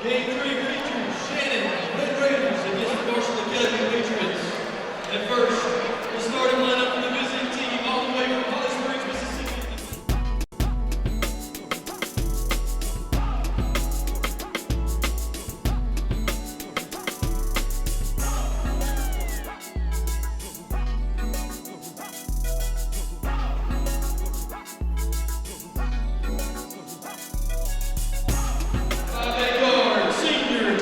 Game 3 features Shannon Red Raiders against Marshall Academy Patriots. And first, the starting lineup for the visiting team all the way from Holly Springs, Mississippi.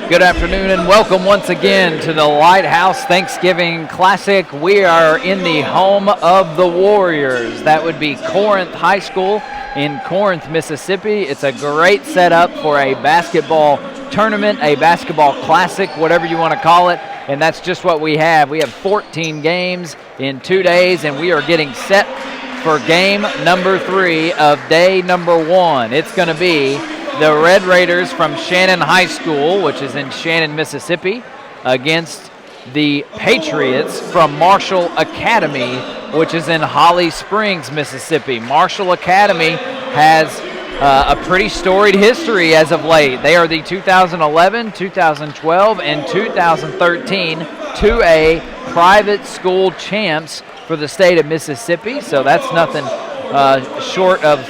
Good afternoon and welcome once again to the Lighthouse Thanksgiving Classic. We are in the home of the Warriors. That would be Corinth High School in Corinth, Mississippi. It's a great setup for a basketball tournament, a basketball classic, whatever you want to call it, and that's just what we have. We have 14 games in 2 days, and we are getting set for game number 3 of day number 1. It's going to be the Red Raiders from Shannon High School, which is in Shannon, Mississippi, against the Patriots from Marshall Academy, which is in Holly Springs, Mississippi. Marshall Academy has a pretty storied history as of late. They are the 2011, 2012, and 2013 2A private school champs for the state of Mississippi, so that's nothing short of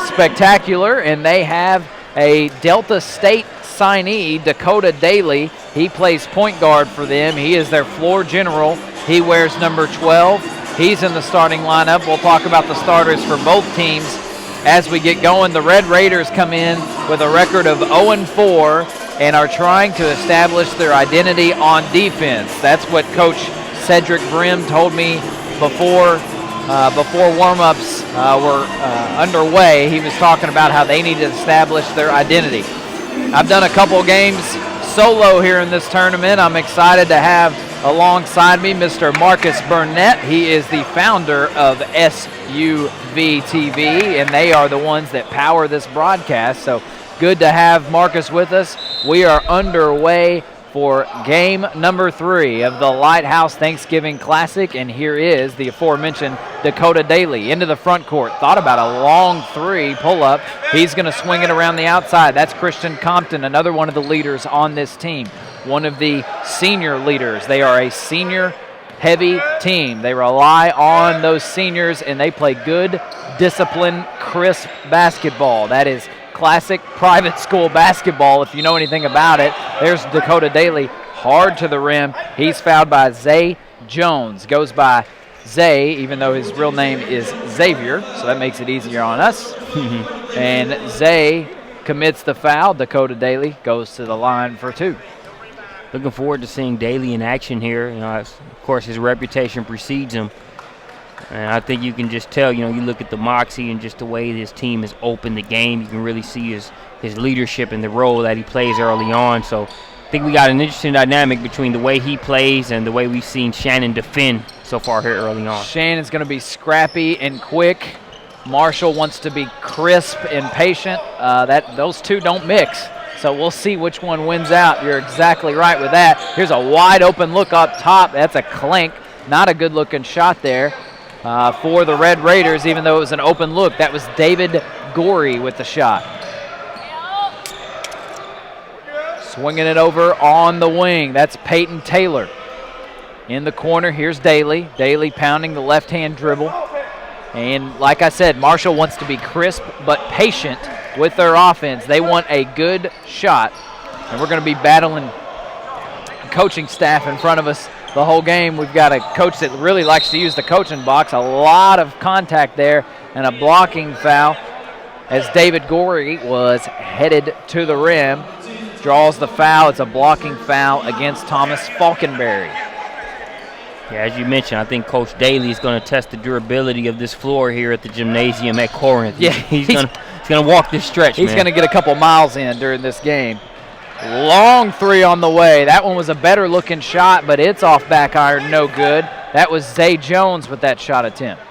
spectacular, and they have a Delta State signee, Dakota Daly. He plays point guard for them. He is their floor general. He wears number 12. He's in the starting lineup. We'll talk about the starters for both teams as we get going. The Red Raiders come in with a record of 0-4 and are trying to establish their identity on defense. That's what Coach Cedric Brim told me before warm-ups were underway. He was talking about how they need to establish their identity. I've done a couple games solo here in this tournament. I'm excited to have alongside me Mr. Marcus Burnett. He is the founder of SUVtv, and they are the ones that power this broadcast. So good to have Marcus with us. We are underway for game number 3 of the Lighthouse Thanksgiving Classic, and here is the aforementioned Dakota Daly into the front court. Thought about a long 3 pull-up. He's going to swing it around the outside. That's Christian Compton, another one of the leaders on this team, one of the senior leaders. They are a senior-heavy team. They rely on those seniors, and they play good, disciplined, crisp basketball. That is classic private school basketball, if you know anything about it. There's Dakota Daly, hard to the rim. He's fouled by Zay Jones. Goes by Zay, even though his real name is Xavier, so that makes it easier on us. And Zay commits the foul. Dakota Daly goes to the line for 2. Looking forward to seeing Daly in action here. You know, of course, his reputation precedes him. And I think you can just tell, you look at the moxie and just the way his team has opened the game. You can really see his leadership and the role that he plays early on. So I think we got an interesting dynamic between the way he plays and the way we've seen Shannon defend so far here early on. Shannon's going to be scrappy and quick. Marshall wants to be crisp and patient. Those two don't mix. So we'll see which one wins out. You're exactly right with that. Here's a wide open look up top. That's a clink. Not a good looking shot there. For the Red Raiders, even though it was an open look. That was David Gorey with the shot. Swinging it over on the wing. That's Peyton Taylor. In the corner, here's Daly. Daly pounding the left-hand dribble. And like I said, Marshall wants to be crisp but patient with their offense. They want a good shot. And we're going to be battling coaching staff in front of us the whole game. We've got a coach that really likes to use the coaching box. A lot of contact there and a blocking foul as David Gorey was headed to the rim. Draws the foul. It's a blocking foul against Thomas Falkenberry. Yeah, as you mentioned, I think Coach Daly is going to test the durability of this floor here at the gymnasium at Corinth. Yeah, he's going to walk this stretch, He's going to get a couple miles in during this game. Long 3 on the way. That one was a better looking shot, but it's off back iron, no good. That was Zay Jones with that shot attempt.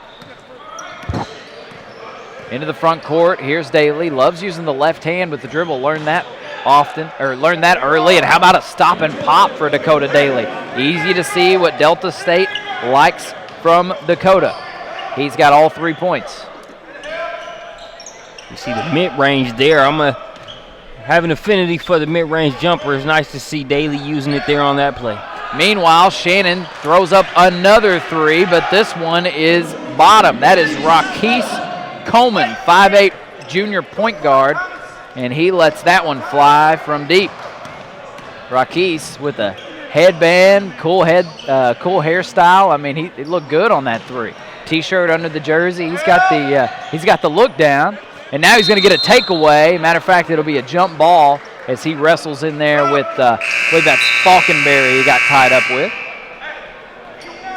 Into the front court, here's Daly. Loves using the left hand with the dribble. Learn that early. And how about a stop and pop for Dakota Daly? Easy to see what Delta State likes from Dakota. He's got all 3 points. You see the mid-range there. I'm going to have an affinity for the mid-range jumper. It's nice to see Daly using it there on that play. Meanwhile, Shannon throws up another three, but this one is bottom. That is Raquise Coleman, 5'8" junior point guard, and he lets that one fly from deep. Raquise with a headband, cool hairstyle. I mean, he looked good on that three. T-shirt under the jersey. He's got the look down, and now he's going to get a takeaway. Matter of fact, it'll be a jump ball as he wrestles in there with that Falkenberry he got tied up with.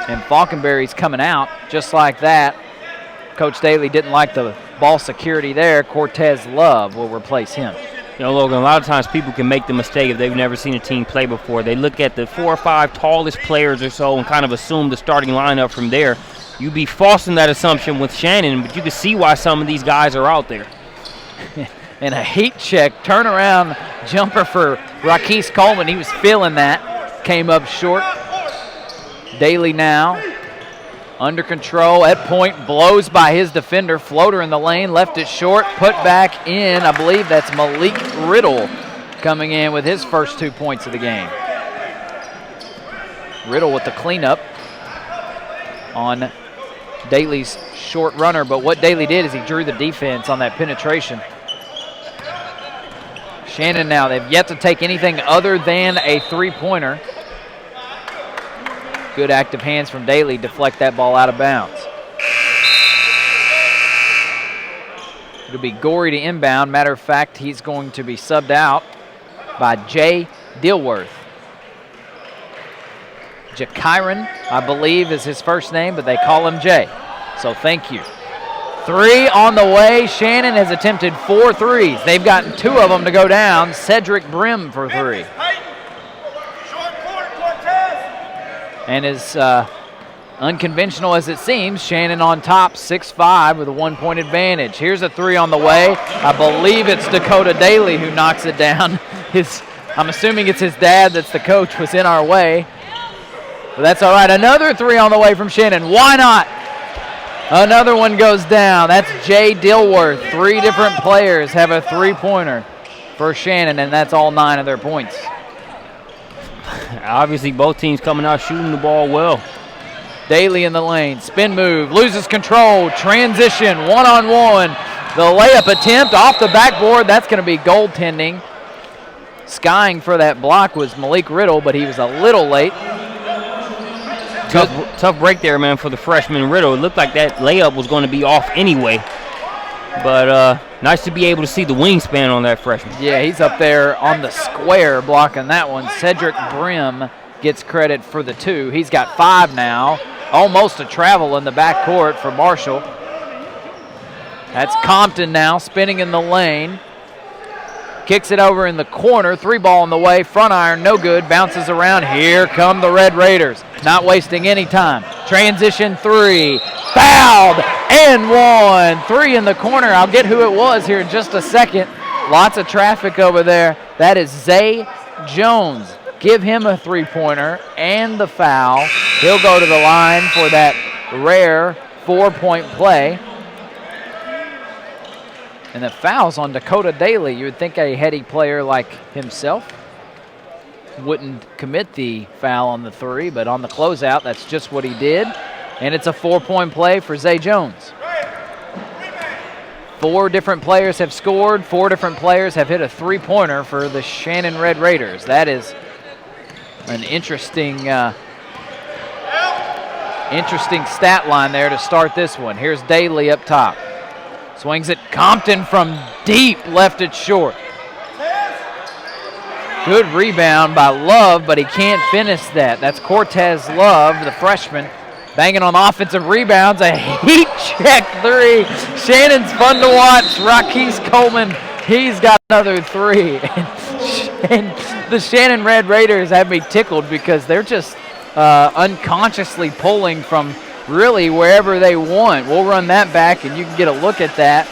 And Falkenberry's coming out just like that. Coach Daly didn't like the ball security there. Cortez Love will replace him. You know, Logan, a lot of times people can make the mistake if they've never seen a team play before. They look at the 4 or 5 tallest players or so and kind of assume the starting lineup from there. You'd be false in that assumption with Shannon, but you can see why some of these guys are out there. And a heat check, turnaround jumper for Raquise Coleman. He was feeling that. Came up short. Daly now under control at point, blows by his defender. Floater in the lane, left it short, put back in. I believe that's Malik Riddle coming in with his first 2 points of the game. Riddle with the cleanup on Daly's short runner, but what Daly did is he drew the defense on that penetration. Shannon now, they've yet to take anything other than a three-pointer. Good active hands from Daly, deflect that ball out of bounds. It'll be Gorey to inbound. Matter of fact, he's going to be subbed out by Jay Dilworth. Jakiron, I believe, is his first name, but they call him Jay. So thank you. Three on the way. Shannon has attempted 4 threes. They've gotten 2 of them to go down. Cedric Brim for 3. And as unconventional as it seems, Shannon on top, 6'5", with a 1-point advantage. Here's a 3 on the way. I believe it's Dakota Daly who knocks it down. I'm assuming it's his dad that's the coach, was in our way. But that's all right. Another 3 on the way from Shannon. Why not? Another one goes down. That's Jay Dilworth. 3 different players have a three-pointer for Shannon, and that's all 9 of their points. Obviously, both teams coming out shooting the ball well. Daly in the lane. Spin move. Loses control. Transition. One-on-one. The layup attempt off the backboard. That's going to be goaltending. Skying for that block was Malik Riddle, but he was a little late. Tough break there, man, for the freshman Riddle. It looked like that layup was going to be off anyway. But nice to be able to see the wingspan on that freshman. Yeah, he's up there on the square blocking that one. Cedric Brim gets credit for the 2. He's got 5 now. Almost a travel in the backcourt for Marshall. That's Compton now spinning in the lane. Kicks it over in the corner. 3 ball on the way. Front iron, no good. Bounces around. Here come the Red Raiders. Not wasting any time. Transition 3. Fouled and 1. 3 in the corner. I'll get who it was here in just a second. Lots of traffic over there. That is Zay Jones. Give him a three-pointer and the foul. He'll go to the line for that rare 4-point play. And the foul's on Dakota Daly. You would think a heady player like himself wouldn't commit the foul on the 3, but on the closeout, that's just what he did. And it's a 4-point play for Zay Jones. 4 different players have scored. 4 different players have hit a three-pointer for the Shannon Red Raiders. That is an interesting stat line there to start this one. Here's Daly up top. Swings it. Compton from deep, left it short. Good rebound by Love, but he can't finish that. That's Cortez Love, the freshman, banging on offensive rebounds. A heat check 3. Shannon's fun to watch. Raquise Coleman, he's got another 3. And the Shannon Red Raiders have me tickled because they're just unconsciously pulling from really wherever they want. We'll run that back, and you can get a look at that.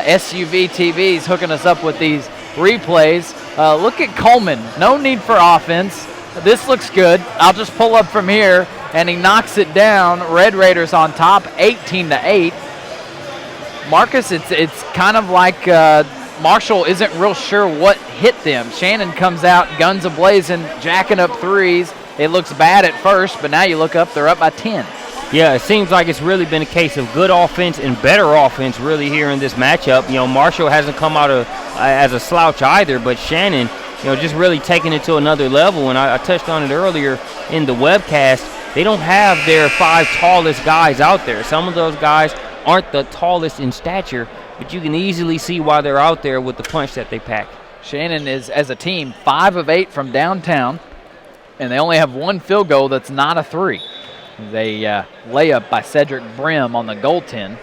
SUVtv is hooking us up with these replays. Look at Coleman. No need for offense. This looks good. I'll just pull up from here, and he knocks it down. Red Raiders on top, 18-8. Marcus, it's kind of like Marshall isn't real sure what hit them. Shannon comes out, guns a-blazing, jacking up threes. It looks bad at first, but now you look up, they're up by 10. Yeah, it seems like it's really been a case of good offense and better offense really here in this matchup. Marshall hasn't come out as a slouch either, but Shannon, just really taking it to another level. And I touched on it earlier in the webcast. They don't have their 5 tallest guys out there. Some of those guys aren't the tallest in stature, but you can easily see why they're out there with the punch that they pack. Shannon is, as a team, 5 of 8 from downtown, and they only have 1 field goal that's not a 3. They layup by Cedric Brim on the goaltend.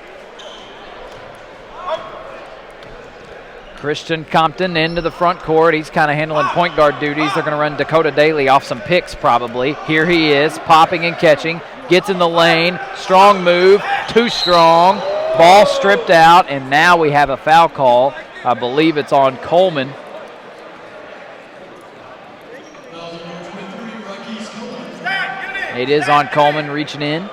Christian Compton into the front court. He's kind of handling point guard duties. They're going to run Dakota Daly off some picks probably. Here he is, popping and catching. Gets in the lane. Strong move. Too strong. Ball stripped out, and now we have a foul call. I believe it's on Coleman. It is on Coleman reaching in.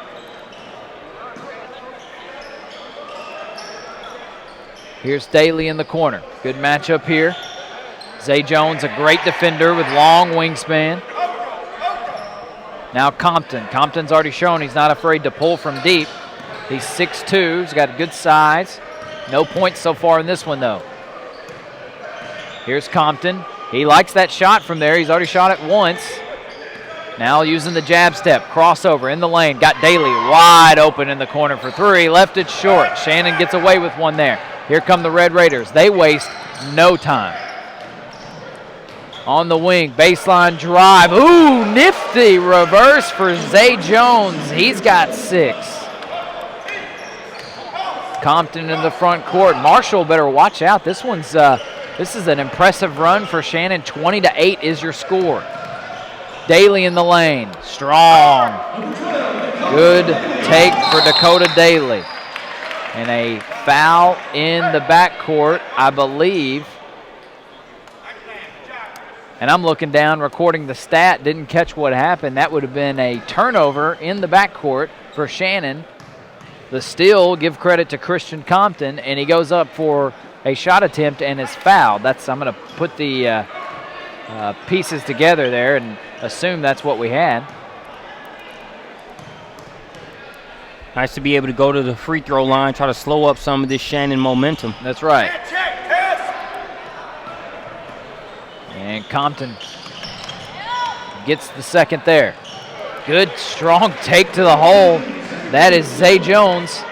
Here's Daly in the corner. Good matchup here. Zay Jones, a great defender with long wingspan. Now Compton. Compton's already shown he's not afraid to pull from deep. He's 6'2", he's got good size. No points so far in this one, though. Here's Compton. He likes that shot from there. He's already shot it once. Now using the jab step, crossover in the lane. Got Daly wide open in the corner for 3. Left it short. Shannon gets away with one there. Here come the Red Raiders. They waste no time. On the wing, baseline drive. Ooh, nifty reverse for Zay Jones. He's got 6. Compton in the front court. Marshall better watch out. This is an impressive run for Shannon. 20-8 is your score. Daly in the lane. Strong. Good take for Dakota Daly. And a foul in the backcourt, I believe. And I'm looking down, recording the stat. Didn't catch what happened. That would have been a turnover in the backcourt for Shannon. The steal, give credit to Christian Compton, and he goes up for a shot attempt and is fouled. I'm going to put the pieces together there and assume that's what we had. Nice to be able to go to the free throw line, try to slow up some of this Shannon momentum. That's right. And Compton gets the second there. Good, strong take to the hole. That is Zay Jones.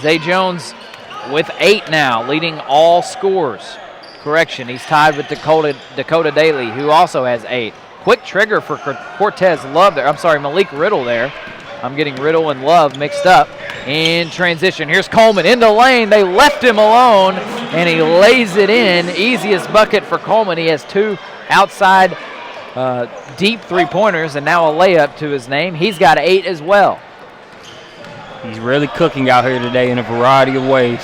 Zay Jones with 8 now, leading all scores. Correction, he's tied with Dakota Daly, who also has 8. Quick trigger for Cortez Love there. I'm sorry, Malik Riddle there. I'm getting Riddle and Love mixed up. In transition, here's Coleman in the lane. They left him alone, and he lays it in. Easiest bucket for Coleman. He has 2 outside deep 3-pointers and now a layup to his name. He's got 8 as well. He's really cooking out here today in a variety of ways.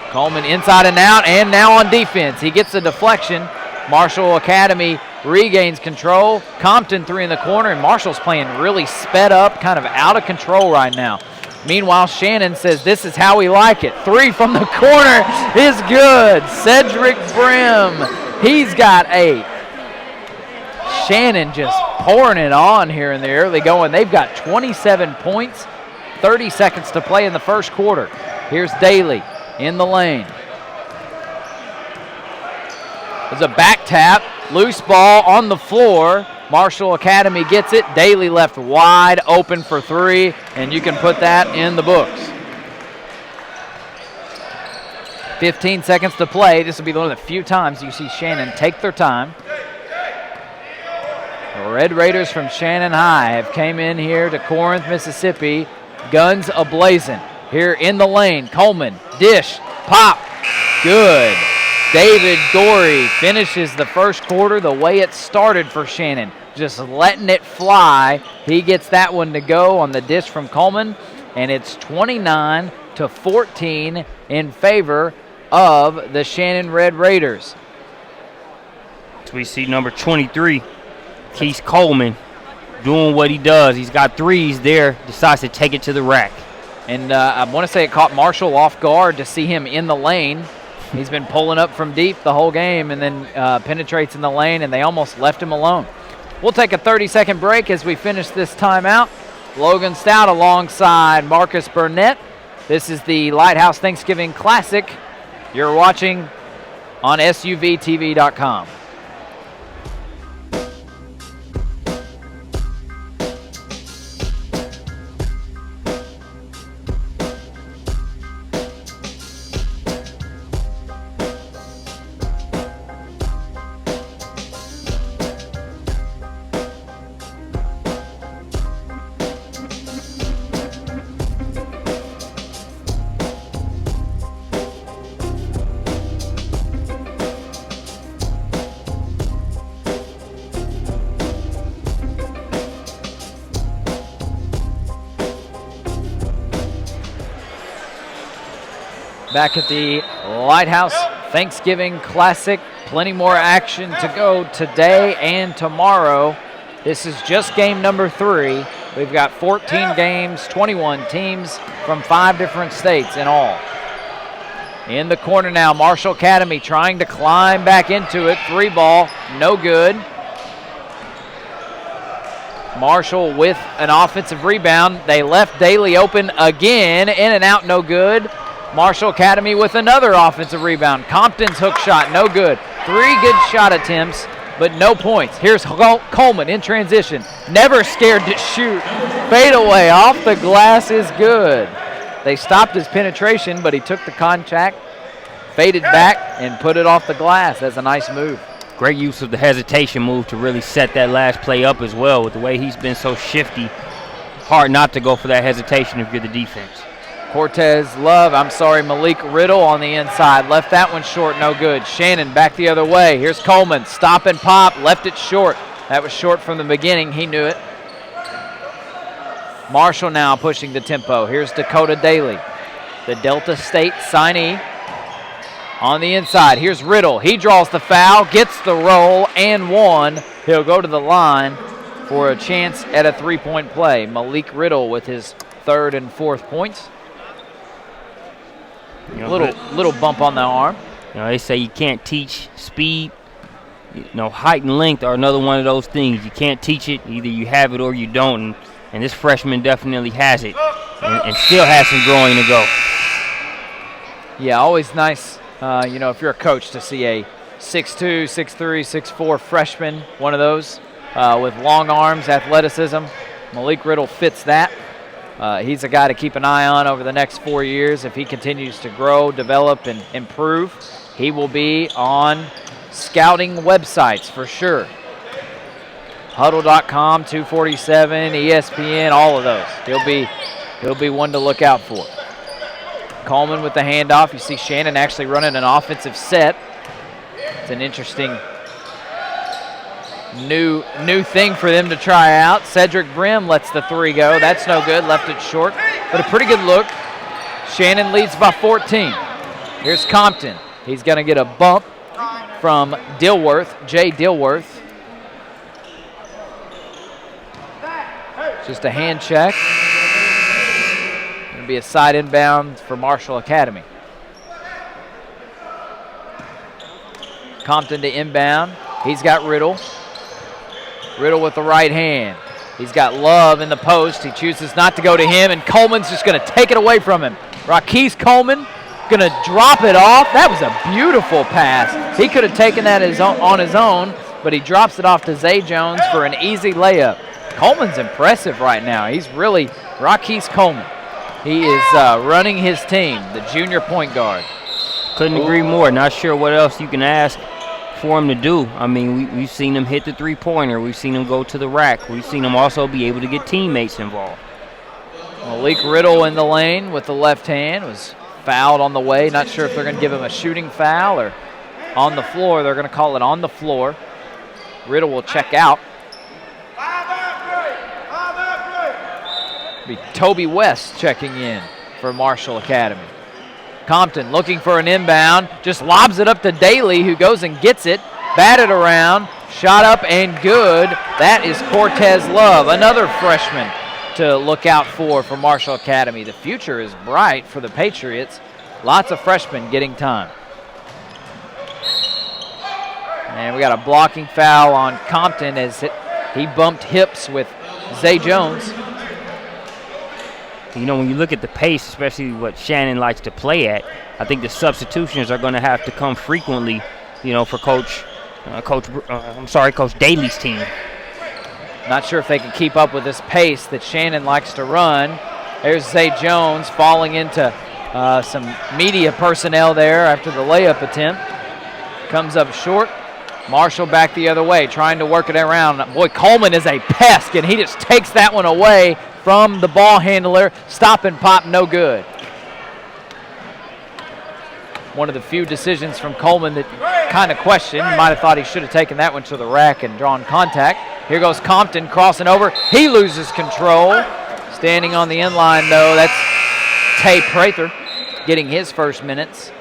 Coleman inside and out, and now on defense. He gets a deflection. Marshall Academy regains control. Compton 3 in the corner, and Marshall's playing really sped up, kind of out of control right now. Meanwhile, Shannon says this is how we like it. 3 from the corner is good. Cedric Brim, he's got 8. Shannon just pouring it on here in the early going. They've got 27 points, 30 seconds to play in the first quarter. Here's Daly in the lane. There's a back tap, loose ball on the floor. Marshall Academy gets it. Daly left wide open for 3, and you can put that in the books. 15 seconds to play. This will be one of the few times you see Shannon take their time. The Red Raiders from Shannon High have came in here to Corinth, Mississippi. Guns a-blazing. Here in the lane, Coleman, dish, pop, good. David Gorey finishes the first quarter the way it started for Shannon, just letting it fly. He gets that one to go on the dish from Coleman, and it's 29-14 in favor of the Shannon Red Raiders. So we see number 23, Keith Coleman, doing what he does. He's got 3s there, decides to take it to the rack. And I want to say it caught Marshall off guard to see him in the lane. He's been pulling up from deep the whole game and then penetrates in the lane, and they almost left him alone. We'll take a 30-second break as we finish this timeout. Logan Stout alongside Marcus Burnett. This is the Lighthouse Thanksgiving Classic. You're watching on SUVtv.com. Back at the Lighthouse Thanksgiving Classic. Plenty more action to go today and tomorrow. This is just game number 3. We've got 14 games, 21 teams from 5 different states in all. In the corner now, Marshall Academy trying to climb back into it. 3 ball, no good. Marshall with an offensive rebound. They left Daly open again. In and out, no good. Marshall Academy with another offensive rebound. Compton's hook shot, no good. 3 good shot attempts, but no points. Here's Coleman in transition. Never scared to shoot. Fade away off the glass is good. They stopped his penetration, but he took the contact, faded back, and put it off the glass. That's a nice move. Great use of the hesitation move to really set that last play up as well. With the way he's been so shifty, hard not to go for that hesitation if you're the defense. Malik Riddle on the inside. Left that one short, no good. Shannon back the other way. Here's Coleman, stop and pop, left it short. That was short from the beginning, he knew it. Marshall now pushing the tempo. Here's Dakota Daly, the Delta State signee. On the inside, here's Riddle. He draws the foul, gets the roll, and 1. He'll go to the line for a chance at a 3-point play. Malik Riddle with his 3rd and 4th points. Little bump on the arm. They say you can't teach speed. Height and length are another one of those things. You can't teach it. Either you have it or you don't. And this freshman definitely has it and still has some growing to go. Yeah, always nice, if you're a coach, to see a 6'2", 6'3", 6'4" freshman, one of those, with long arms, athleticism. Malik Riddle fits that. He's a guy to keep an eye on over the next 4 years. If he continues to grow, develop, and improve, he will be on scouting websites for sure. Huddle.com, 247, ESPN, all of those. He'll be one to look out for. Coleman with the handoff. You see Shannon actually running an offensive set. It's an interesting new thing for them to try out. Cedric Brim lets the 3 go. That's no good. Left it short, but a pretty good look. Shannon leads by 14. Here's Compton. He's going to get a bump from Jay Dilworth. Just a hand check. Going to be a side inbound for Marshall Academy. Compton to inbound. He's got Riddle. Riddle with the right hand. He's got Love in the post. He chooses not to go to him, and Coleman's just going to take it away from him. Raquise Coleman going to drop it off. That was a beautiful pass. He could have taken that on his own, but he drops it off to Zay Jones for an easy layup. Coleman's impressive right now. He's really Raquise Coleman. He is running his team, the junior point guard. Couldn't agree more. Not sure what else you can ask for him to do. I mean, we've seen him hit the 3-pointer. We've seen him go to the rack. We've seen him also be able to get teammates involved. Malik Riddle in the lane with the left hand was fouled on the way. Not sure if they're going to give him a shooting foul or on the floor. They're going to call it on the floor. Riddle will check out. It'll be Toby West checking in for Marshall Academy. Compton looking for an inbound, just lobs it up to Daly, who goes and gets it, batted around, shot up and good. That is Cortez Love, another freshman to look out for Marshall Academy. The future is bright for the Patriots. Lots of freshmen getting time. And we got a blocking foul on Compton as he bumped hips with Zay Jones. You know, when you look at the pace, especially what Shannon likes to play at, I think the substitutions are going to have to come frequently, you know, for Coach Daly's team. Not sure if they can keep up with this pace that Shannon likes to run. There's Zay Jones falling into some media personnel there after the layup attempt. Comes up short. Marshall back the other way, trying to work it around. Boy, Coleman is a pest, and he just takes that one away from the ball handler. Stop and pop, no good. One of the few decisions from Coleman that kind of questioned. You might have thought he should have taken that one to the rack and drawn contact. Here goes Compton crossing over. He loses control. Standing on the end line, though, that's Tay Prather getting his first minutes.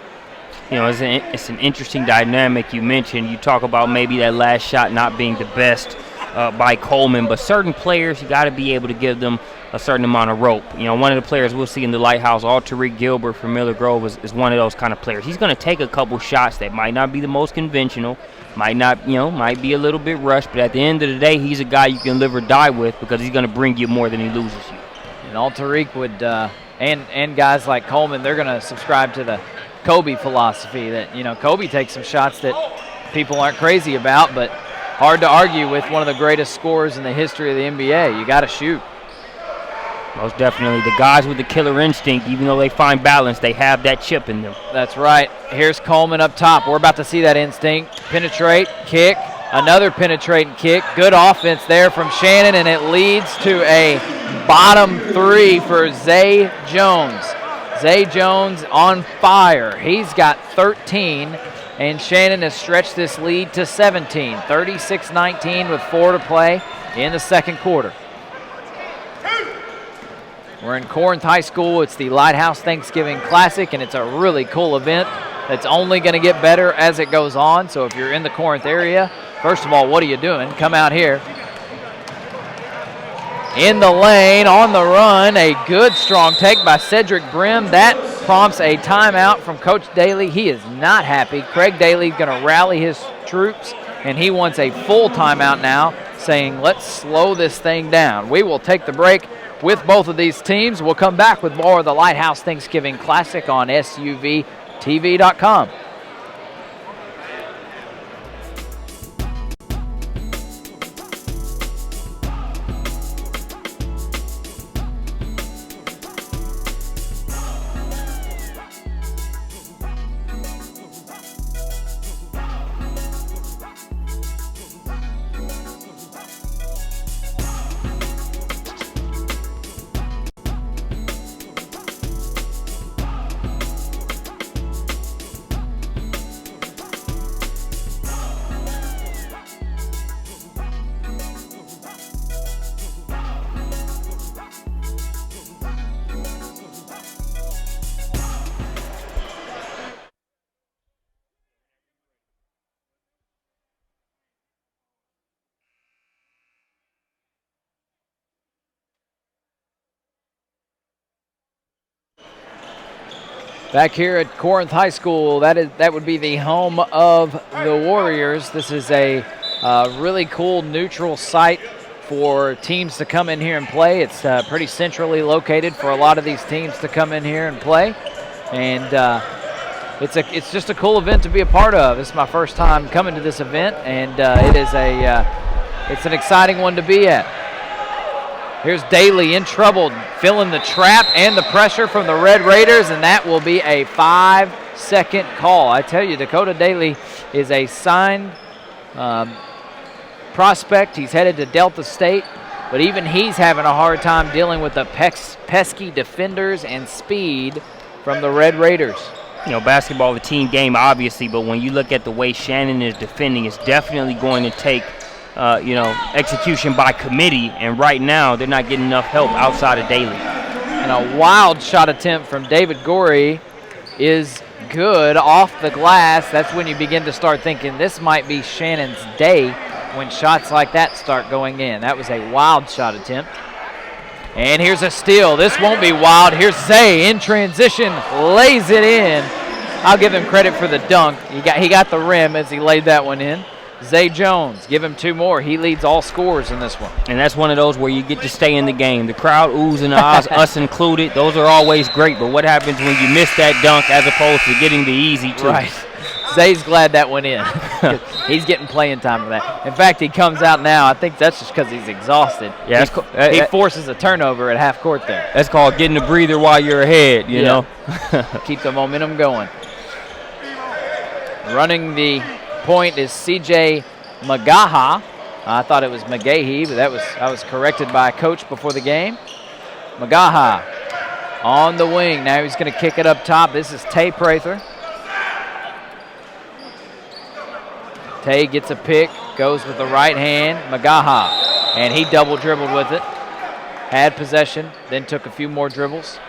You know, it's an interesting dynamic you mentioned. You talk about maybe that last shot not being the best by Coleman, but certain players, you got to be able to give them a certain amount of rope. You know, one of the players we'll see in the Lighthouse, Tariq Gilbert from Miller Grove, is one of those kind of players. He's going to take a couple shots that might not be the most conventional, might be a little bit rushed, but at the end of the day, he's a guy you can live or die with because he's going to bring you more than he loses you. And Tariq would, and guys like Coleman, they're going to subscribe to the Kobe philosophy that, you know, Kobe takes some shots that people aren't crazy about, but hard to argue with one of the greatest scorers in the history of the NBA. You got to shoot. Most definitely. The guys with the killer instinct, even though they find balance, they have that chip in them. That's right. Here's Coleman up top. We're about to see that instinct. Penetrate, kick, another penetrating kick. Good offense there from Shannon, and it leads to a bottom three for Zay Jones. Zay Jones on fire. He's got 13, and Shannon has stretched this lead to 17. 36-19 with 4 to play in the second quarter. We're in Corinth High School. It's the Lighthouse Thanksgiving Classic, and it's a really cool event that's only going to get better as it goes on. So if you're in the Corinth area, first of all, what are you doing? Come out here. In the lane, on the run, a good strong take by Cedric Brim. That prompts a timeout from Coach Daly. He is not happy. Craig Daly's going to rally his troops, and he wants a full timeout now, saying let's slow this thing down. We will take the break with both of these teams. We'll come back with more of the Lighthouse Thanksgiving Classic on SUVtv.com. Back here at Corinth High School, that would be the home of the Warriors. This is a really cool neutral site for teams to come in here and play. It's pretty centrally located for a lot of these teams to come in here and play, and it's just a cool event to be a part of. This is my first time coming to this event, and it's an exciting one to be at. Here's Daly in trouble, feeling the trap and the pressure from the Red Raiders, and that will be a 5-second call. I tell you, Dakota Daly is a signed prospect. He's headed to Delta State, but even he's having a hard time dealing with the pesky defenders and speed from the Red Raiders. You know, basketball, the team game, obviously, but when you look at the way Shannon is defending, it's definitely going to take execution by committee, and right now they're not getting enough help outside of Daly. And a wild shot attempt from David Gorey is good off the glass. That's when you begin to start thinking this might be Shannon's day when shots like that start going in. That was a wild shot attempt. And here's a steal. This won't be wild. Here's Zay in transition, lays it in. I'll give him credit for the dunk. He got the rim as he laid that one in. Zay Jones, give him 2 more. He leads all scorers in this one. And that's one of those where you get to stay in the game. The crowd oohs and ahs, us included. Those are always great. But what happens when you miss that dunk as opposed to getting the easy two? Right. Zay's glad that went in. He's getting playing time for that. In fact, he comes out now. I think that's just because he's exhausted. Yeah, he forces a turnover at half court there. That's called getting a breather while you're ahead, you know. Keep the momentum going. Running the point is C.J. Magaha. I thought it was McGahee, but I was corrected by a coach before the game. Magaha on the wing. Now he's going to kick it up top. This is Tay Prather. Tay gets a pick, goes with the right hand. Magaha, and he double dribbled with it. Had possession, then took a few more dribbles.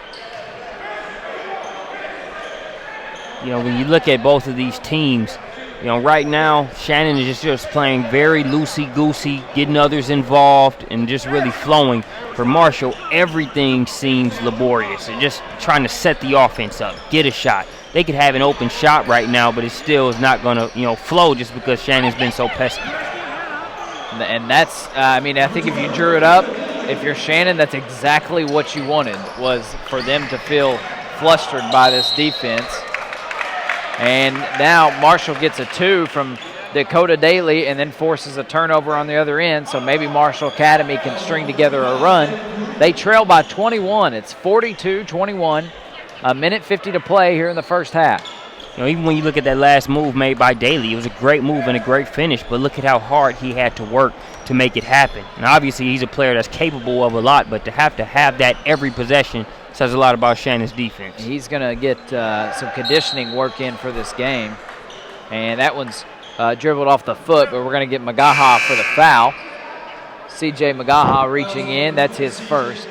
You know, when you look at both of these teams, you know, right now, Shannon is just playing very loosey-goosey, getting others involved, and just really flowing. For Marshall, everything seems laborious. They're just trying to set the offense up, get a shot. They could have an open shot right now, but it still is not going to, you know, flow just because Shannon's been so pesky. And that's, I mean, I think if you drew it up, if you're Shannon, that's exactly what you wanted, was for them to feel flustered by this defense. And now Marshall gets a 2 from Dakota Daly and then forces a turnover on the other end, so maybe Marshall Academy can string together a run. They trail by 21. It's 42-21. A minute 50 to play here in the first half. You know, even when you look at that last move made by Daly, it was a great move and a great finish, but look at how hard he had to work to make it happen. And obviously he's a player that's capable of a lot, but to have that every possession says a lot about Shannon's defense. He's going to get some conditioning work in for this game. And that one's dribbled off the foot, but we're going to get Magaha for the foul. C.J. Magaha reaching in. That's his first.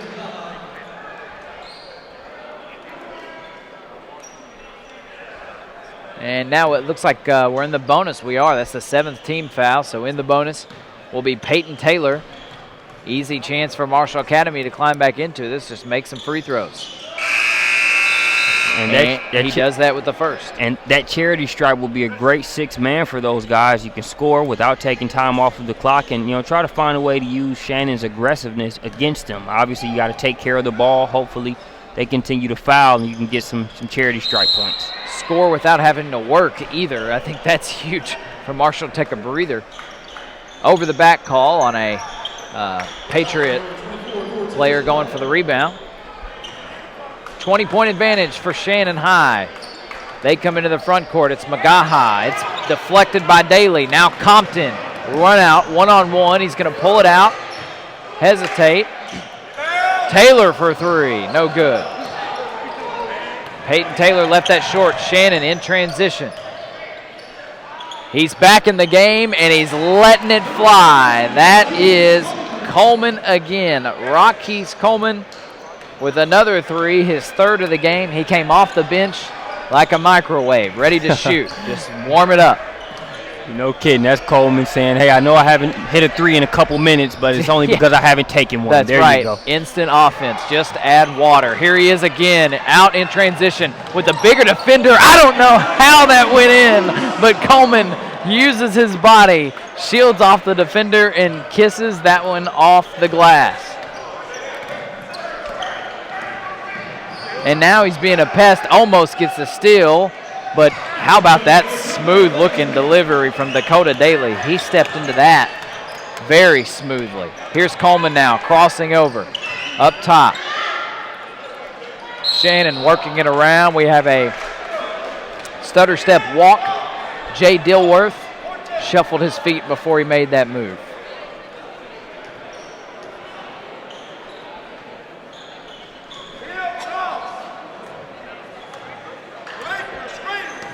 And now it looks like we're in the bonus. We are. That's the 7th team foul. So in the bonus will be Peyton Taylor. Easy chance for Marshall Academy to climb back into this. Just make some free throws. And he does that with the first. And that charity stripe will be a great 6-man for those guys. You can score without taking time off of the clock and, you know, try to find a way to use Shannon's aggressiveness against them. Obviously, you got to take care of the ball. Hopefully, they continue to foul and you can get some charity stripe points. Score without having to work either. I think that's huge for Marshall to take a breather. Over the back call on a Patriot player going for the rebound. 20-point advantage for Shannon High. They come into the front court. It's Magaha. It's deflected by Daly. Now Compton. Run out, one-on-one. He's going to pull it out. Hesitate. Taylor for 3. No good. Peyton Taylor left that short. Shannon in transition. He's back in the game, and he's letting it fly. That is Coleman again. Rockies Coleman with another 3, his 3rd of the game. He came off the bench like a microwave, ready to shoot. Just warm it up. No kidding. That's Coleman saying, hey, I know I haven't hit a 3 in a couple minutes, but it's only because I haven't taken one. That's there right. You go. Instant offense. Just add water. Here he is again, out in transition with a bigger defender. I don't know how that went in, but Coleman uses his body, shields off the defender, and kisses that one off the glass. And now he's being a pest, almost gets a steal, but how about that smooth-looking delivery from Dakota Daly? He stepped into that very smoothly. Here's Coleman now, crossing over, up top. Shannon working it around. We have a stutter step walk. Jay Dilworth shuffled his feet before he made that move.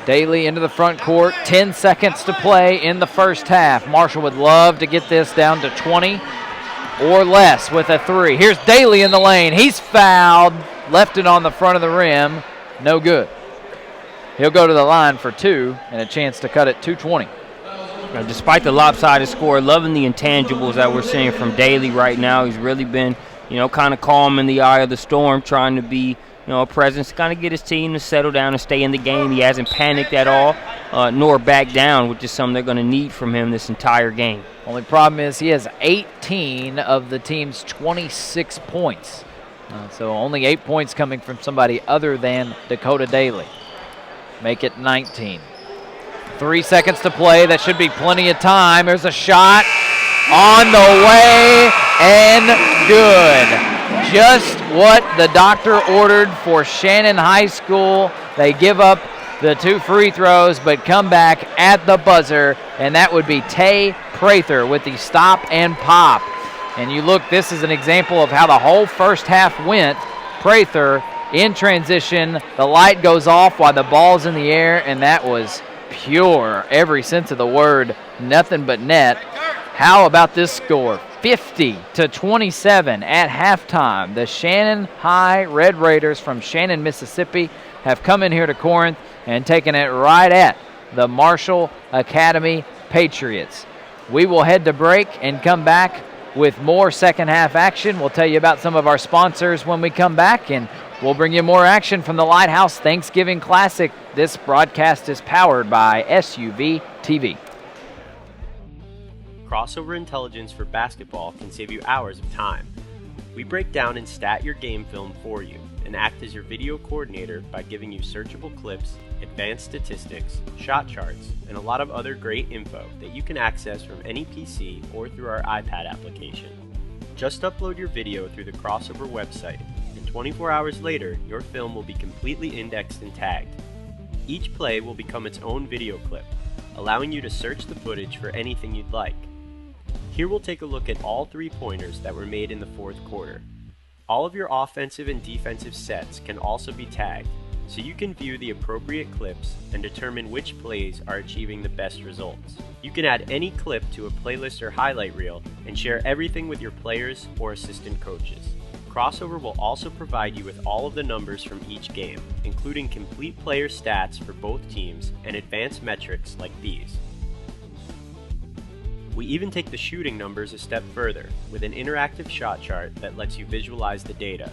Daly into the front court, 10 seconds to play in the first half. Marshall would love to get this down to 20 or less with a 3. Here's Daly in the lane. He's fouled, left it on the front of the rim. No good. He'll go to the line for 2 and a chance to cut it 220. Now, despite the lopsided score, loving the intangibles that we're seeing from Daly right now. He's really been, you know, kind of calm in the eye of the storm, trying to be, a presence to kind of get his team to settle down and stay in the game. He hasn't panicked at all, nor backed down, which is something they're going to need from him this entire game. Only problem is he has 18 of the team's 26 points. So only 8 points coming from somebody other than Dakota Daly. Make it 19. 3 seconds to play. That should be plenty of time. There's a shot on the way and good. Just what the doctor ordered for Shannon High School. They give up the 2 free throws but come back at the buzzer, and that would be Tay Prather with the stop and pop. And you look, this is an example of how the whole first half went. Prather in transition, the light goes off while the ball's in the air, and that was pure, every sense of the word, nothing but net. How about this score? 50-27 at halftime. The Shannon High Red Raiders from Shannon, Mississippi have come in here to Corinth and taken it right at the Marshall Academy Patriots. We will head to break and come back with more second half action. We'll tell you about some of our sponsors when we come back, and we'll bring you more action from the Lighthouse Thanksgiving Classic. This broadcast is powered by SUVtv. Crossover intelligence for basketball can save you hours of time. We break down and stat your game film for you and act as your video coordinator by giving you searchable clips, advanced statistics, shot charts, and a lot of other great info that you can access from any PC or through our iPad application. Just upload your video through the Crossover website, and 24 hours later, your film will be completely indexed and tagged. Each play will become its own video clip, allowing you to search the footage for anything you'd like. Here we'll take a look at all 3-pointers that were made in the fourth quarter. All of your offensive and defensive sets can also be tagged, so you can view the appropriate clips and determine which plays are achieving the best results. You can add any clip to a playlist or highlight reel and share everything with your players or assistant coaches. Crossover will also provide you with all of the numbers from each game, including complete player stats for both teams and advanced metrics like these. We even take the shooting numbers a step further with an interactive shot chart that lets you visualize the data.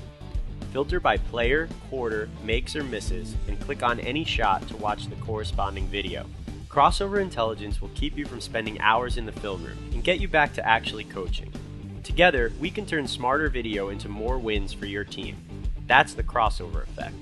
Filter by player, quarter, makes or misses, and click on any shot to watch the corresponding video. Crossover intelligence will keep you from spending hours in the film room and get you back to actually coaching. Together, we can turn smarter video into more wins for your team. That's the crossover effect.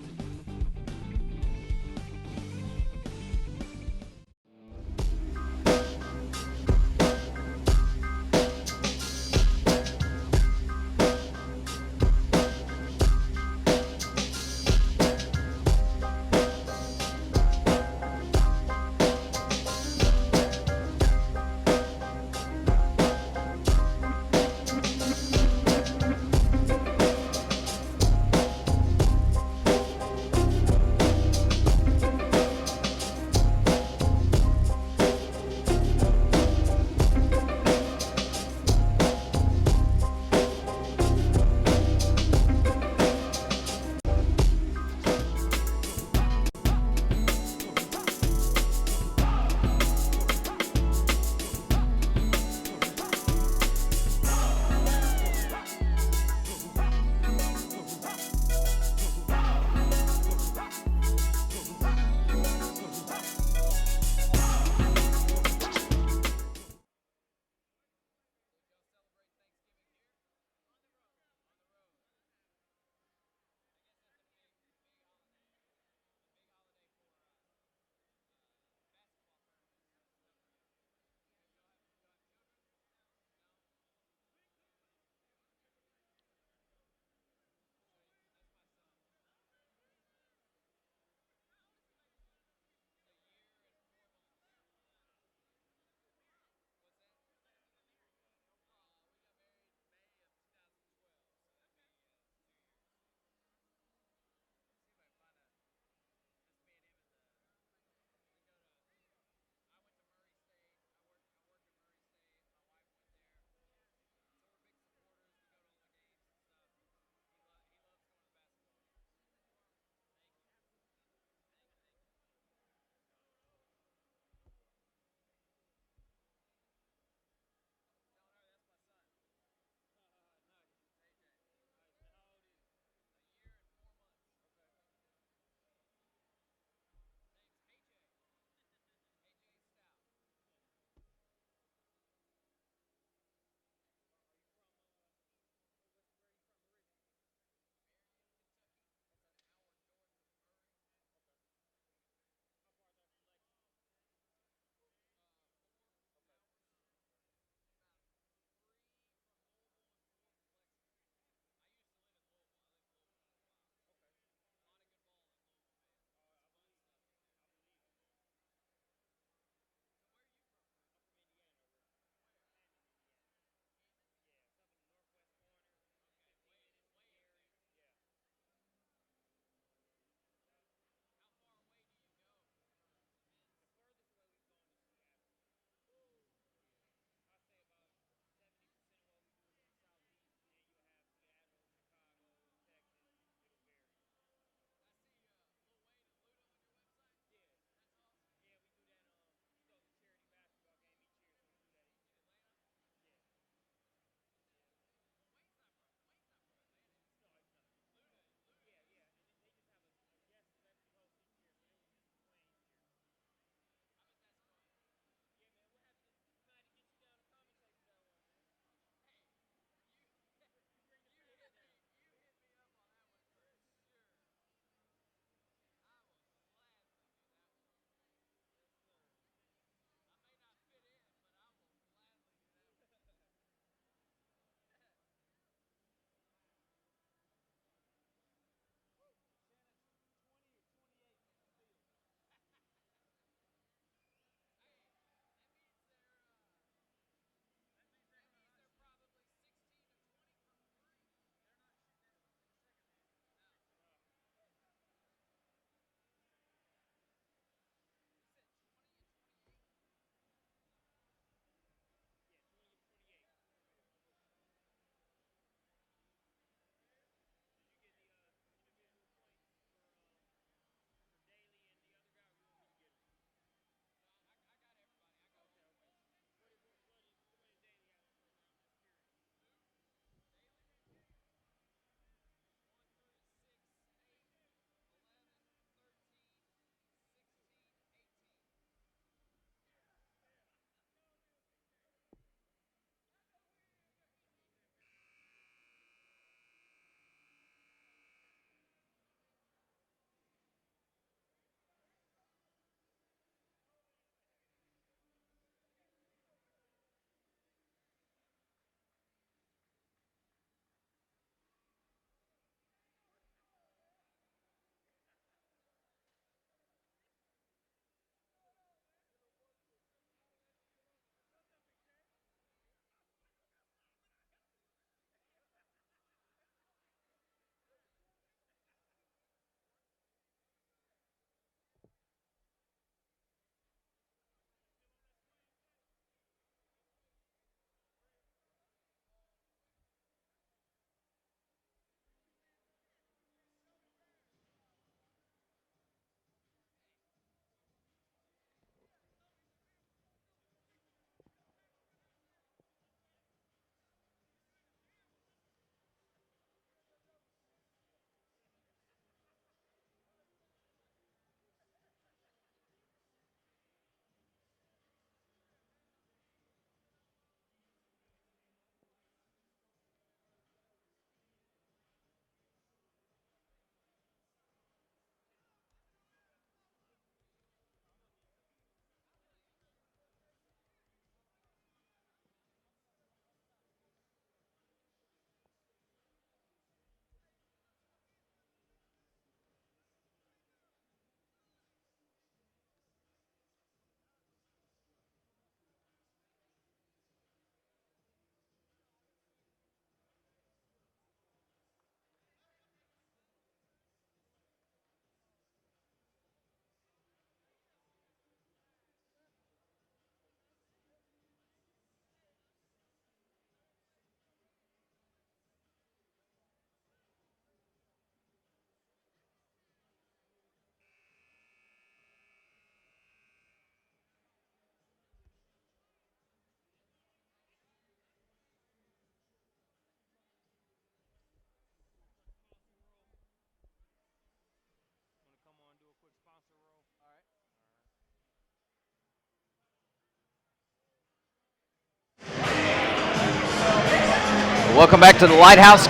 Welcome back to the Lighthouse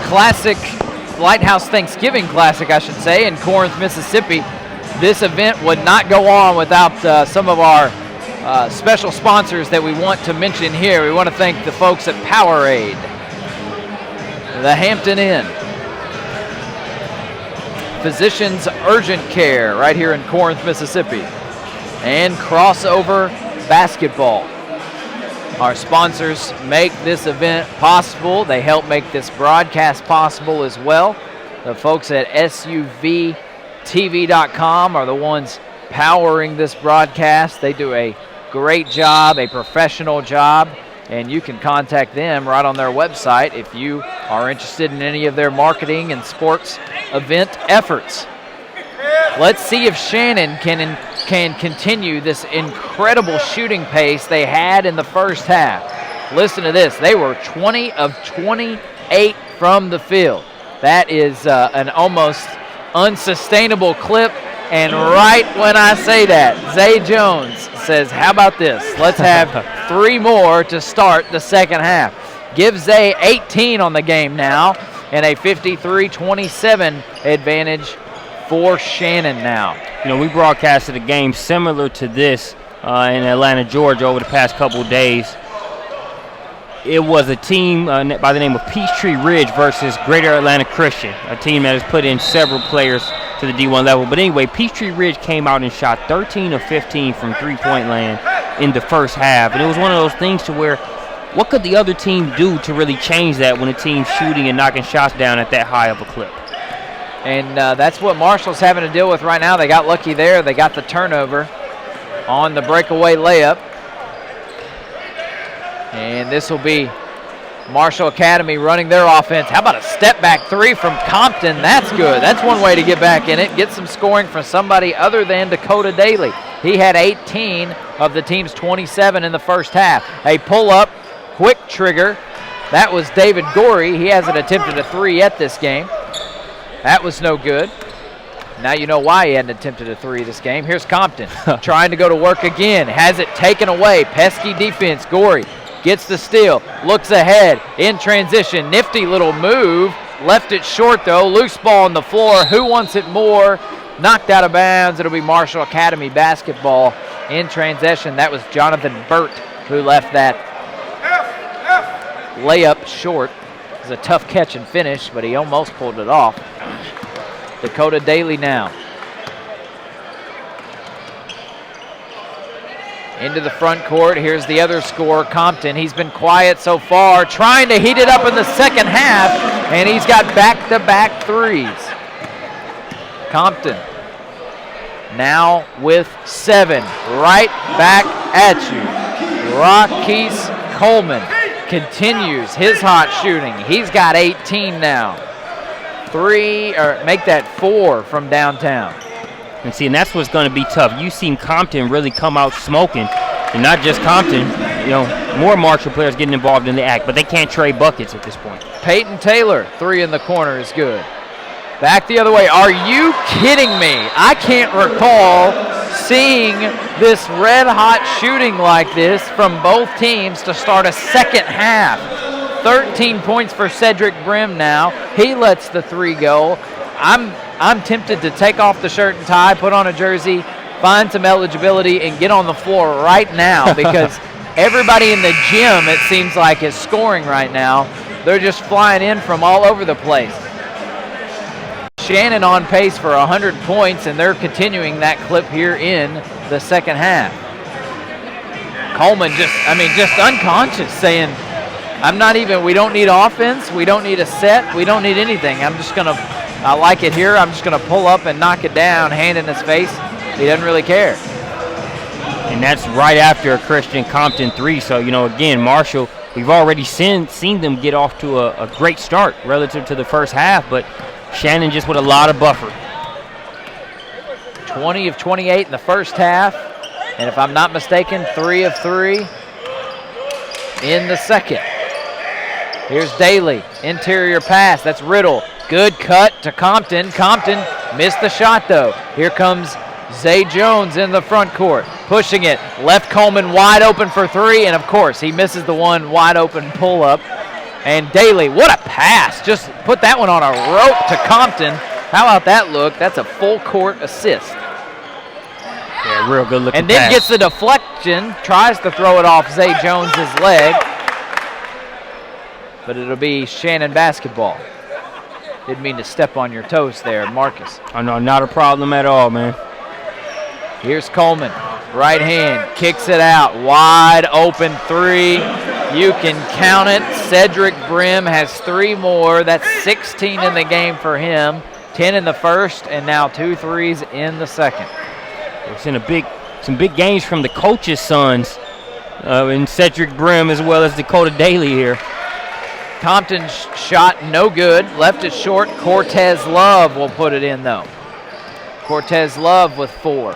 Thanksgiving Classic, I should say, in Corinth, Mississippi. This event would not go on without some of our special sponsors that we want to mention here. We want to thank the folks at Powerade, the Hampton Inn, Physicians Urgent Care right here in Corinth, Mississippi, and Crossover Basketball. Our sponsors make this event possible. They help make this broadcast possible as well. The folks at SUVtv.com are the ones powering this broadcast. They do a great job, a professional job, and you can contact them right on their website if you are interested in any of their marketing and sports event efforts. Let's see if Shannon can continue this incredible shooting pace they had in the first half. Listen to this. They were 20 of 28 from the field. That is an almost unsustainable clip. And right when I say that, Zay Jones says, how about this? Let's have 3 more to start the second half. Give Zay 18 on the game now and a 53-27 advantage for Shannon now. You know, we broadcasted a game similar to this in Atlanta, Georgia over the past couple of days. It was a team by the name of Peachtree Ridge versus Greater Atlanta Christian, a team that has put in several players to the D1 level. But anyway, Peachtree Ridge came out and shot 13 of 15 from three-point land in the first half. And it was one of those things to where, what could the other team do to really change that when a team's shooting and knocking shots down at that high of a clip? And that's what Marshall's having to deal with right now. They got lucky there. They got the turnover on the breakaway layup. And this will be Marshall Academy running their offense. How about a step-back 3 from Compton? That's good. That's one way to get back in it. Get some scoring from somebody other than Dakota Daly. He had 18 of the team's 27 in the first half. A pull-up, quick trigger. That was David Gorey. He hasn't attempted a 3 yet this game. That was no good. Now you know why he hadn't attempted a 3 this game. Here's Compton trying to go to work again. Has it taken away. Pesky defense. Gorey gets the steal. Looks ahead in transition. Nifty little move. Left it short though. Loose ball on the floor. Who wants it more? Knocked out of bounds. It'll be Marshall Academy basketball in transition. That was Jonathan Burt who left that layup short. It was a tough catch and finish, but he almost pulled it off. Dakota Daly now. Into the front court. Here's the other scorer, Compton. He's been quiet so far, trying to heat it up in the second half, and he's got back-to-back 3s. Compton now with 7. Right back at you. Rockies Coleman continues his hot shooting. He's got 18 now. 3, or make that 4 from downtown. And see, and that's what's going to be tough. You've seen Compton really come out smoking, and not just Compton. You know, more Marshall players getting involved in the act, but they can't trade buckets at this point. Peyton Taylor, 3 in the corner is good. Back the other way. Are you kidding me? I can't recall seeing this red-hot shooting like this from both teams to start a second half. 13 points for Cedric Brim now. He lets the 3 go. I'm tempted to take off the shirt and tie, put on a jersey, find some eligibility, and get on the floor right now because everybody in the gym, it seems like, is scoring right now. They're just flying in from all over the place. Shannon on pace for 100 points, and they're continuing that clip here in the second half. Coleman just unconscious, saying, we don't need offense, we don't need a set, we don't need anything. I like it here. I'm just going to pull up and knock it down, hand in his face. He doesn't really care. And that's right after a Christian Compton 3. So, you know, again, Marshall, we've already seen them get off to a great start relative to the first half, but Shannon just with a lot of buffer. 20 of 28 in the first half, and if I'm not mistaken, 3 of 3 in the second. Here's Daly, interior pass. That's Riddle. Good cut to Compton. Compton missed the shot, though. Here comes Zay Jones in the front court, pushing it. Left Coleman wide open for 3, and of course, he misses the one wide open pull-up. And Daly, what a pass. Just put that one on a rope to Compton. How about that look? That's a full court assist. Yeah, real good looking And then pass. gets the deflection, tries to throw it off Zay Jones's leg. But it'll be Shannon basketball. Didn't mean to step on your toes there, Marcus. Oh, no, not a problem at all, man. Here's Coleman. Right hand, kicks it out. Wide open three. You can count it. Cedric Brim has 3 more. That's 16 in the game for him. 10 in the first, and now 2 threes in the second. We've seen some big games from the coaches' sons in Cedric Brim as well as Dakota Daly here. Compton's shot no good. Left it short. Cortez Love will put it in, though. Cortez Love with 4.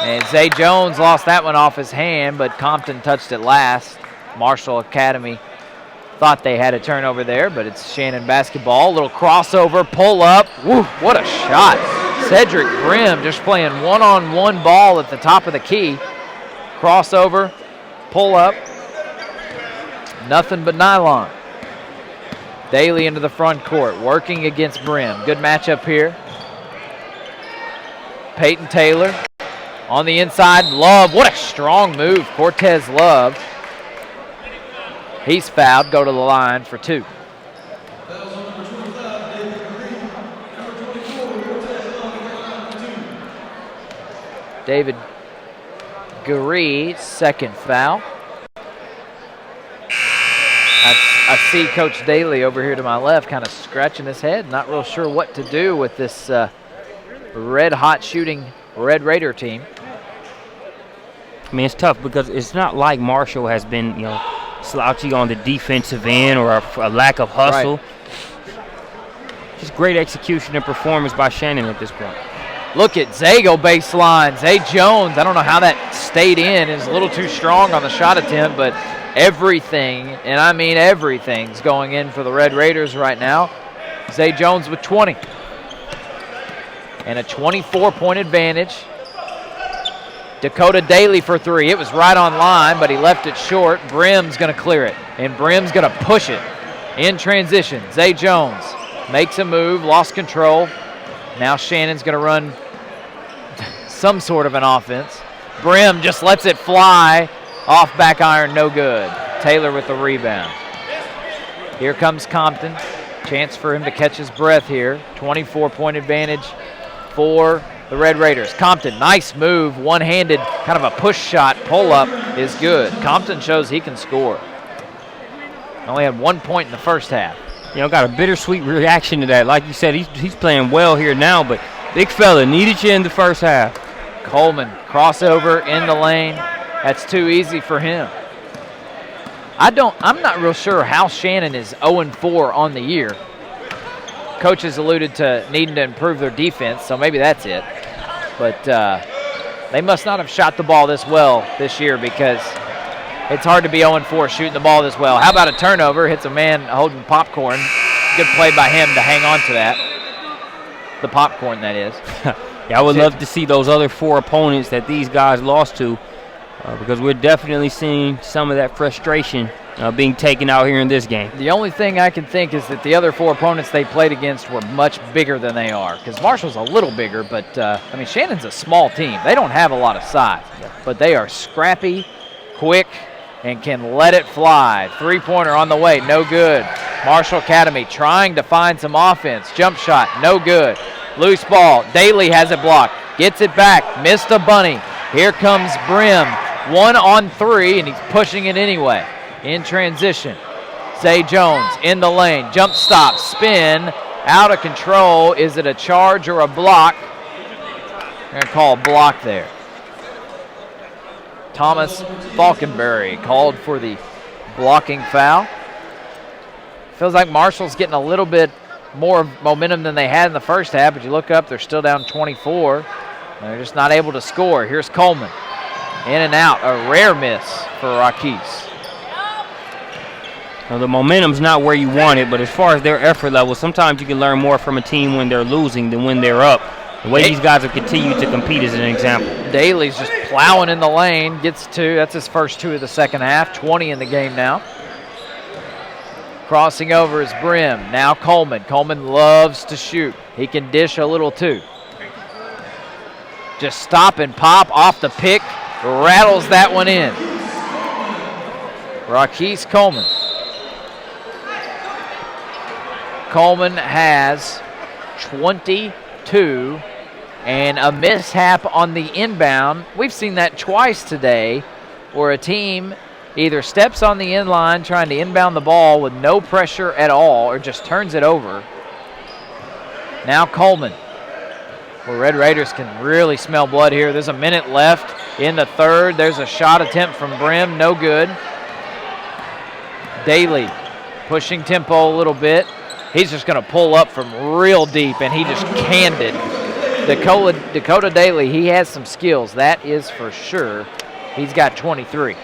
And Zay Jones lost that one off his hand, but Compton touched it last. Marshall Academy thought they had a turnover there, but it's Shannon basketball. Little crossover, pull up. Woo, what a shot. Cedric Brim just playing one-on-one ball at the top of the key. Crossover, pull up. Nothing but nylon. Daly into the front court, working against Brim. Good matchup here. Peyton Taylor. On the inside, Love. What a strong move, Cortez Love. He's fouled. Go to the line for 2. David Guree, second foul. I see Coach Daly over here to my left kind of scratching his head, not real sure what to do with this red-hot shooting Red Raider team. I mean, it's tough because it's not like Marshall has been, slouchy on the defensive end or a lack of hustle. Right. Just great execution and performance by Shannon at this point. Look at Zago baseline. Zay Jones, I don't know how that stayed in. Is a little too strong on the shot attempt, but everything, and I mean everything's going in for the Red Raiders right now. Zay Jones with 20. And a 24-point advantage. Dakota Daly for 3. It was right on line, but he left it short. Brim's going to clear it, and Brim's going to push it in transition. Zay Jones makes a move, lost control. Now Shannon's going to run some sort of an offense. Brim just lets it fly. Off back iron, no good. Taylor with the rebound. Here comes Compton. Chance for him to catch his breath here. 24-point advantage for the Red Raiders. Compton, nice move. One-handed, kind of a push shot. Pull-up is good. Compton shows he can score. Only had 1 point in the first half. Got a bittersweet reaction to that. Like you said, he's playing well here now, but big fella needed you in the first half. Coleman, crossover in the lane. That's too easy for him. I'm not real sure how Shannon is 0-4 on the year. Coaches alluded to needing to improve their defense, so maybe that's it. But they must not have shot the ball this well this year, because it's hard to be 0-4 shooting the ball this well. How about a turnover? Hits a man holding popcorn. Good play by him to hang on to that. The popcorn, that is. Yeah, I would love to see those other 4 opponents that these guys lost to, because we're definitely seeing some of that frustration being taken out here in this game. The only thing I can think is that the other 4 opponents they played against were much bigger than they are, because Marshall's a little bigger, but, Shannon's a small team. They don't have a lot of size, but they are scrappy, quick, and can let it fly. 3-pointer on the way, no good. Marshall Academy trying to find some offense. Jump shot, no good. Loose ball, Daly has it blocked. Gets it back, missed a bunny. Here comes Brim, 1 on 3, and he's pushing it anyway. In transition, Zay Jones in the lane, jump stop, spin, out of control. Is it a charge or a block? We're going to call a block there. Thomas Falkenberry called for the blocking foul. Feels like Marshall's getting a little bit more momentum than they had in the first half, but you look up, they're still down 24. They're just not able to score. Here's Coleman. In and out, a rare miss for Rakis. Now, the momentum's not where you want it, but as far as their effort level, sometimes you can learn more from a team when they're losing than when they're up. The way these guys have continued to compete is an example. Daly's just plowing in the lane, gets 2. That's his first 2 of the second half, 20 in the game now. Crossing over is Brim. Now Coleman. Coleman loves to shoot. He can dish a little too. Just stop and pop off the pick. Rattles that one in. Raquise Coleman. Coleman has 22 and a mishap on the inbound. We've seen that twice today where a team either steps on the inline trying to inbound the ball with no pressure at all or just turns it over. Now Coleman. Well, Red Raiders can really smell blood here. There's a minute left in the third. There's a shot attempt from Brim. No good. Daly pushing tempo a little bit. He's just going to pull up from real deep, and he just canned it. Dakota Daly, he has some skills. That is for sure. He's got 23.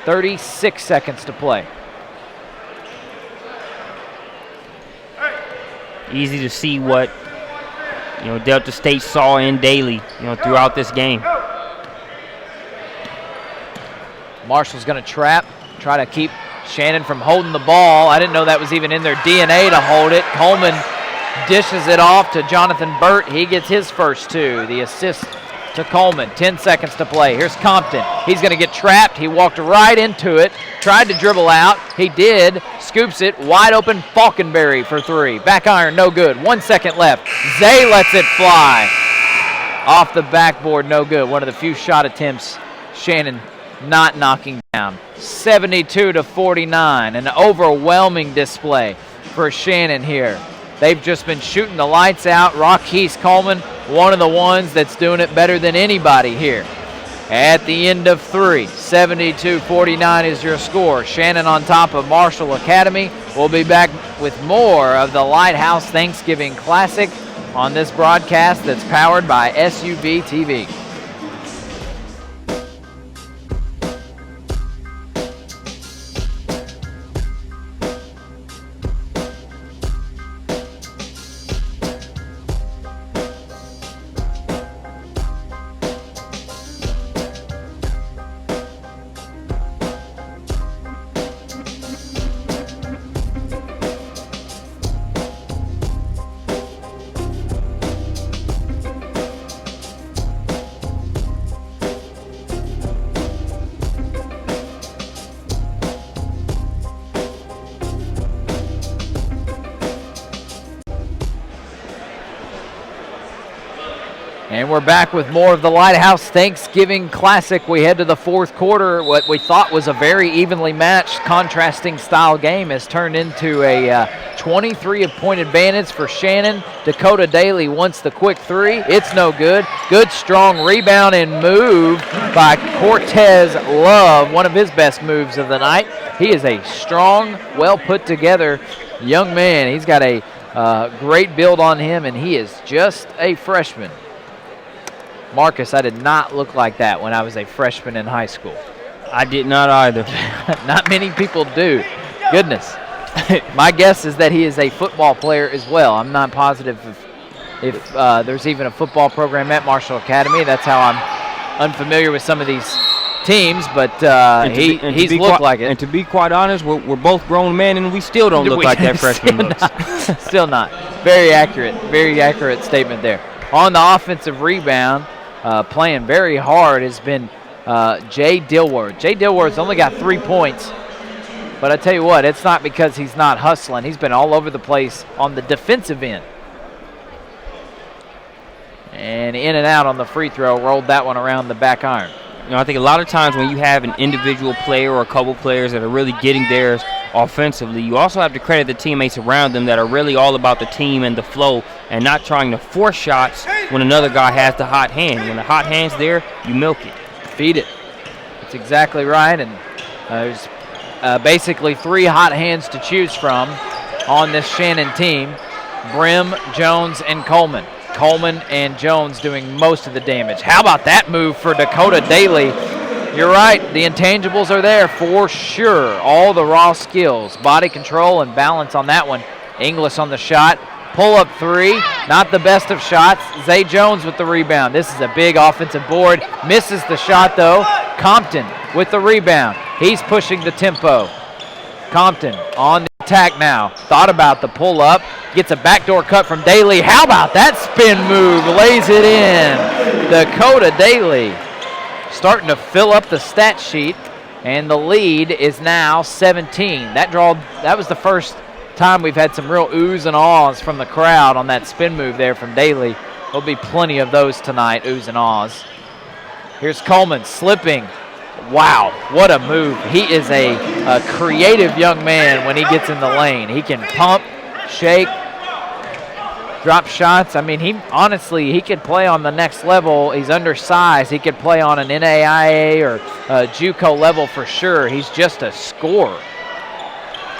36 seconds to play. Easy to see what Delta State saw in Daly throughout this game. Marshall's going to trap, try to keep Shannon from holding the ball. I didn't know that was even in their DNA to hold it. Coleman dishes it off to Jonathan Burt. He gets his first two. The assist to Coleman. 10 seconds to play. Here's Compton. He's going to get trapped. He walked right into it. Tried to dribble out. He did. Scoops it. Wide open. Falkenberry for three. Back iron. No good. 1 second left. Zay lets it fly. Off the backboard. No good. One of the few shot attempts Shannon not knocking down. 72-49. An overwhelming display for Shannon here. They've just been shooting the lights out. Raquise Coleman, one of the ones that's doing it better than anybody here. At the end of three, 72-49 is your score. Shannon on top of Marshall Academy. We'll be back with more of the Lighthouse Thanksgiving Classic on this broadcast that's powered by SUVtv. And we're back with more of the Lighthouse Thanksgiving Classic. We head to the fourth quarter. What we thought was a very evenly matched, contrasting style game has turned into a 23-point advantage for Shannon. Dakota Daly wants the quick three. It's no good. Good, strong rebound and move by Cortez Love, one of his best moves of the night. He is a strong, well put together young man. He's got a great build on him, and he is just a freshman. Marcus, I did not look like that when I was a freshman in high school. I did not either. Not many people do. Goodness. My guess is that he is a football player as well. I'm not positive if there's even a football program at Marshall Academy. That's how I'm unfamiliar with some of these teams, but he's looked like it. And to be quite honest, we're both grown men, and we still don't look like that freshman looks. Still not. Very accurate statement there. On the offensive rebound, playing very hard has been Jay Dilworth. Jay Dilworth's only got 3 points, but I tell you what, it's not because he's not hustling. He's been all over the place on the defensive end. And in and out on the free throw, rolled that one around the back iron. I think a lot of times when you have an individual player or a couple players that are really getting theirs offensively, you also have to credit the teammates around them that are really all about the team and the flow and not trying to force shots when another guy has the hot hand. When the hot hand's there, you milk it. Feed it. That's exactly right. And there's basically 3 hot hands to choose from on this Shannon team. Brim, Jones, and Coleman. Coleman and Jones doing most of the damage. How about that move for Dakota Daly? You're right, the intangibles are there for sure. All the raw skills, body control and balance on that one. Inglis on the shot. Pull-up three, not the best of shots. Zay Jones with the rebound. This is a big offensive board. Misses the shot, though. Compton with the rebound. He's pushing the tempo. Compton on the attack now. Thought about the pull-up. Gets a backdoor cut from Daly. How about that spin move? Lays it in. Dakota Daly starting to fill up the stat sheet, and the lead is now 17. That was the first time we've had some real oohs and ahs from the crowd on that spin move there from Daly. There'll be plenty of those tonight, oohs and ahs. Here's Coleman slipping. Wow, what a move. He is a creative young man when he gets in the lane. He can pump, shake, drop shots. I mean, he could play on the next level. He's undersized. He could play on an NAIA or JUCO level for sure. He's just a scorer.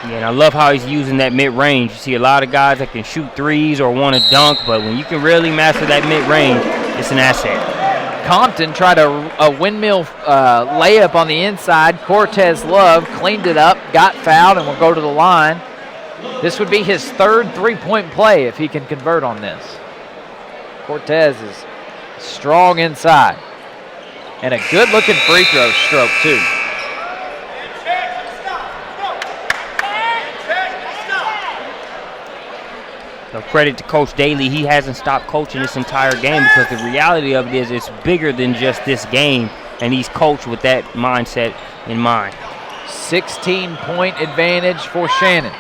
Yeah, and I love how he's using that mid-range. You see a lot of guys that can shoot threes or want to dunk, but when you can really master that mid-range, it's an asset. Compton tried a windmill layup on the inside. Cortez Love cleaned it up, got fouled, and will go to the line. This would be his third three-point play if he can convert on this. Cortez is strong inside. And a good-looking free throw stroke, too. So credit to Coach Daly. He hasn't stopped coaching this entire game, because the reality of it is it's bigger than just this game, and he's coached with that mindset in mind. 16-point advantage for Shannon.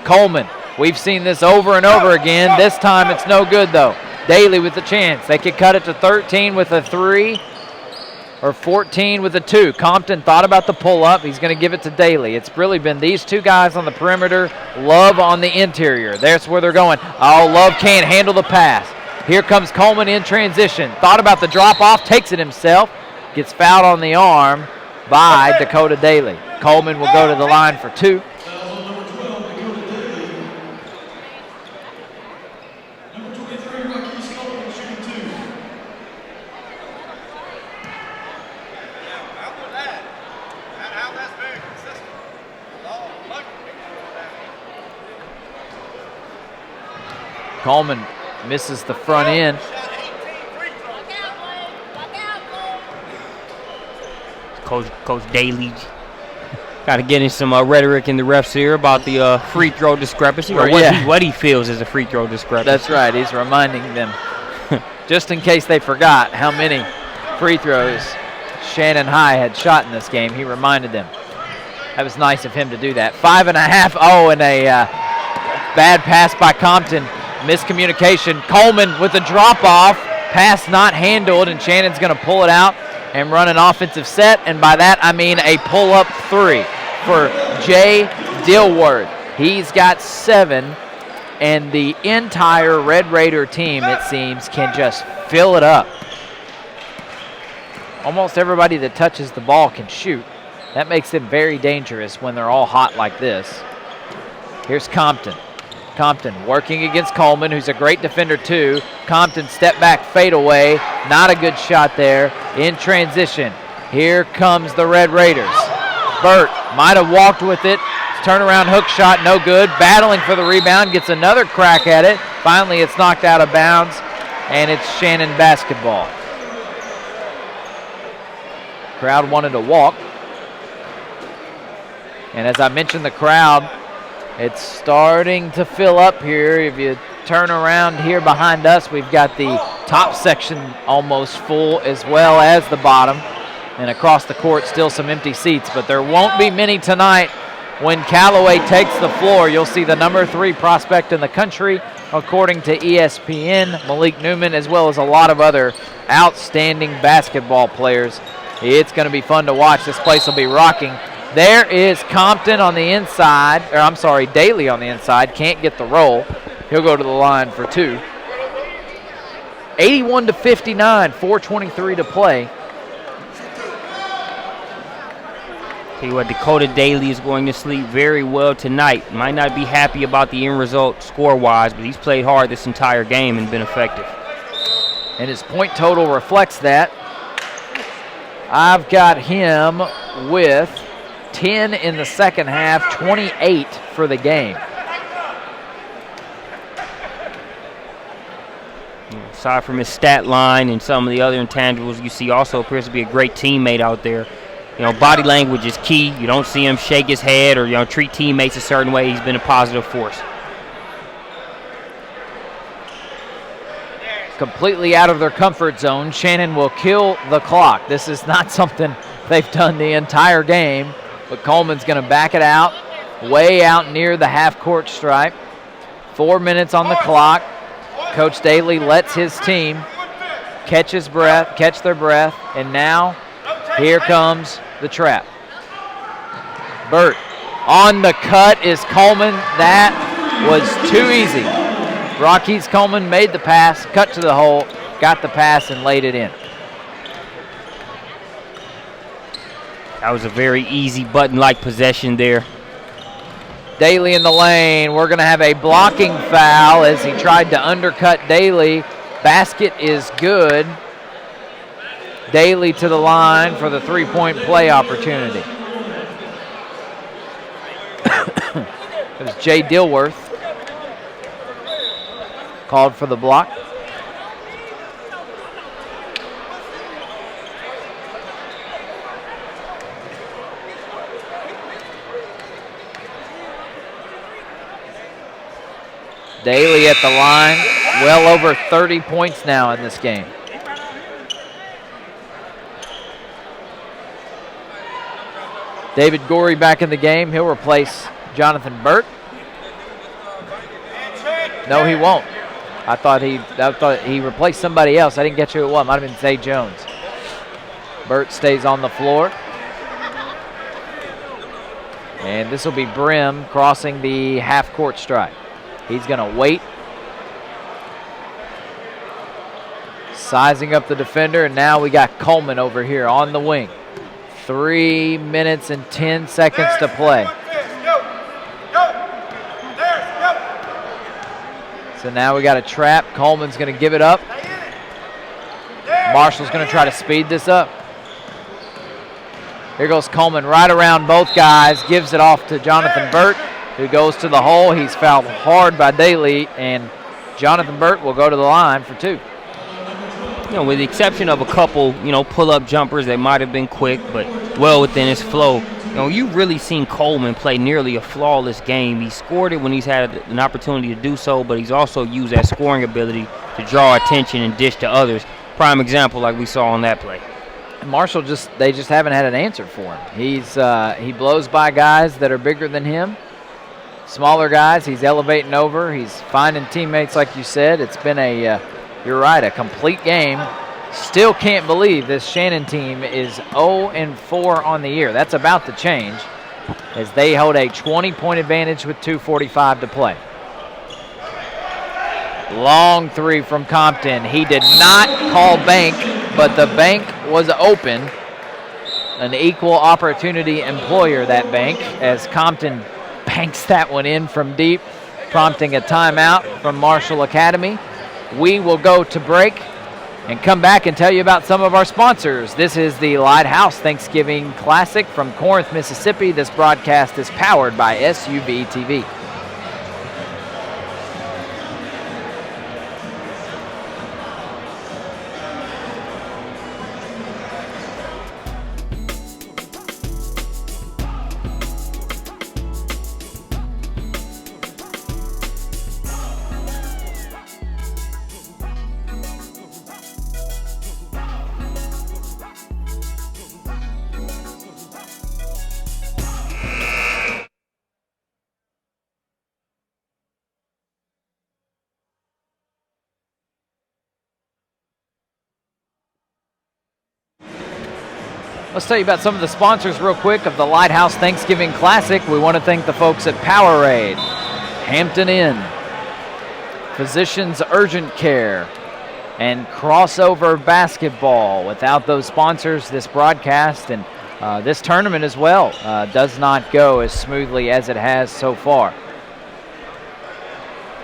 Coleman, we've seen this over and over again. This time it's no good, though. Daly with the chance. They could cut it to 13 with a 3 or 14 with a 2. Compton thought about the pull-up. He's going to give it to Daly. It's really been these two guys on the perimeter, Love on the interior. That's where they're going. Oh, Love can't handle the pass. Here comes Coleman in transition. Thought about the drop-off, takes it himself, gets fouled on the arm by Dakota Daly. Coleman will go to the line for 2. Coleman misses the front end. Coach Daly got to get in some rhetoric in the refs here about the free throw discrepancy, or what he feels is a free throw discrepancy. That's right. He's reminding them, just in case they forgot how many free throws Shannon High had shot in this game. He reminded them. That was nice of him to do that. 5.5. Oh, and a bad pass by Compton. Miscommunication. Coleman with a drop-off. Pass not handled, and Shannon's going to pull it out and run an offensive set, and by that I mean a pull-up 3 for Jay Dilworth. He's got 7, and the entire Red Raider team, it seems, can just fill it up. Almost everybody that touches the ball can shoot. That makes them very dangerous when they're all hot like this. Here's Compton. Compton working against Coleman, who's a great defender too. Compton step back fadeaway. Not a good shot there. In transition. Here comes the Red Raiders. Burt might have walked with it. Turnaround hook shot, no good. Battling for the rebound, gets another crack at it. Finally, it's knocked out of bounds, and it's Shannon basketball. Crowd wanted to walk. And as I mentioned, the crowd, it's starting to fill up here. If you turn around here behind us, we've got the top section almost full as well as the bottom. And across the court, still some empty seats. But there won't be many tonight when Callaway takes the floor. You'll see the number 3 prospect in the country, according to ESPN, Malik Newman, as well as a lot of other outstanding basketball players. It's going to be fun to watch. This place will be rocking. There is Compton on the inside, or I'm sorry, Daly on the inside. Can't get the roll. He'll go to the line for 2. 81-59, 4:23 to play. Tell you what, Dakota Daly is going to sleep very well tonight. Might not be happy about the end result score-wise, but he's played hard this entire game and been effective. And his point total reflects that. I've got him with 10 in the second half, 28 for the game. Aside from his stat line and some of the other intangibles, you see also appears to be a great teammate out there. body language is key. You don't see him shake his head or, treat teammates a certain way. He's been a positive force. Completely out of their comfort zone. Shannon will kill the clock. This is not something they've done the entire game, but Coleman's going to back it out, way out near the half-court stripe. 4 minutes on the clock. Coach Daly lets his team catch their breath, and now here comes the trap. Burt on the cut is Coleman. That was too easy. Rockies Coleman made the pass, cut to the hole, got the pass, and laid it in. That was a very easy button-like possession there. Daly in the lane. We're going to have a blocking foul as he tried to undercut Daly. Basket is good. Daly to the line for the three-point play opportunity. It was Jay Dilworth called for the block. Daly at the line, well over 30 points now in this game. David Gorey back in the game. He'll replace Jonathan Burt. No, he won't. I thought he replaced somebody else. I didn't get who it was. Might have been Zay Jones. Burt stays on the floor. And this will be Brim crossing the half-court stripe. He's going to wait. Sizing up the defender, and now we got Coleman over here on the wing. 3 minutes and 10 seconds to play. So now we got a trap. Coleman's going to give it up. Marshall's going to try to speed this up. Here goes Coleman right around both guys, gives it off to Jonathan Burt, who goes to the hole. He's fouled hard by Daly, and Jonathan Burt will go to the line for two. With the exception of a couple, pull-up jumpers that might have been quick, but well within his flow, you've really seen Coleman play nearly a flawless game. He scored it when he's had an opportunity to do so, but he's also used that scoring ability to draw attention and dish to others. Prime example like we saw on that play. Marshall they just haven't had an answer for him. He blows by guys that are bigger than him. Smaller guys, he's elevating over. He's finding teammates, like you said. It's been you're right, a complete game. Still can't believe this Shannon team is 0-4 on the year. That's about to change as they hold a 20-point advantage with 2:45 to play. Long three from Compton. He did not call bank, but the bank was open. An equal opportunity employer, that bank, as Compton banks that one in from deep, prompting a timeout from Marshall Academy. We will go to break and come back and tell you about some of our sponsors. This is the Lighthouse Thanksgiving Classic from Corinth, Mississippi. This broadcast is powered by SUVtv. Let's tell you about some of the sponsors real quick of the Lighthouse Thanksgiving Classic. We want to thank the folks at Powerade, Hampton Inn, Physicians Urgent Care, and Crossover Basketball. Without those sponsors, this broadcast and this tournament as well does not go as smoothly as it has so far.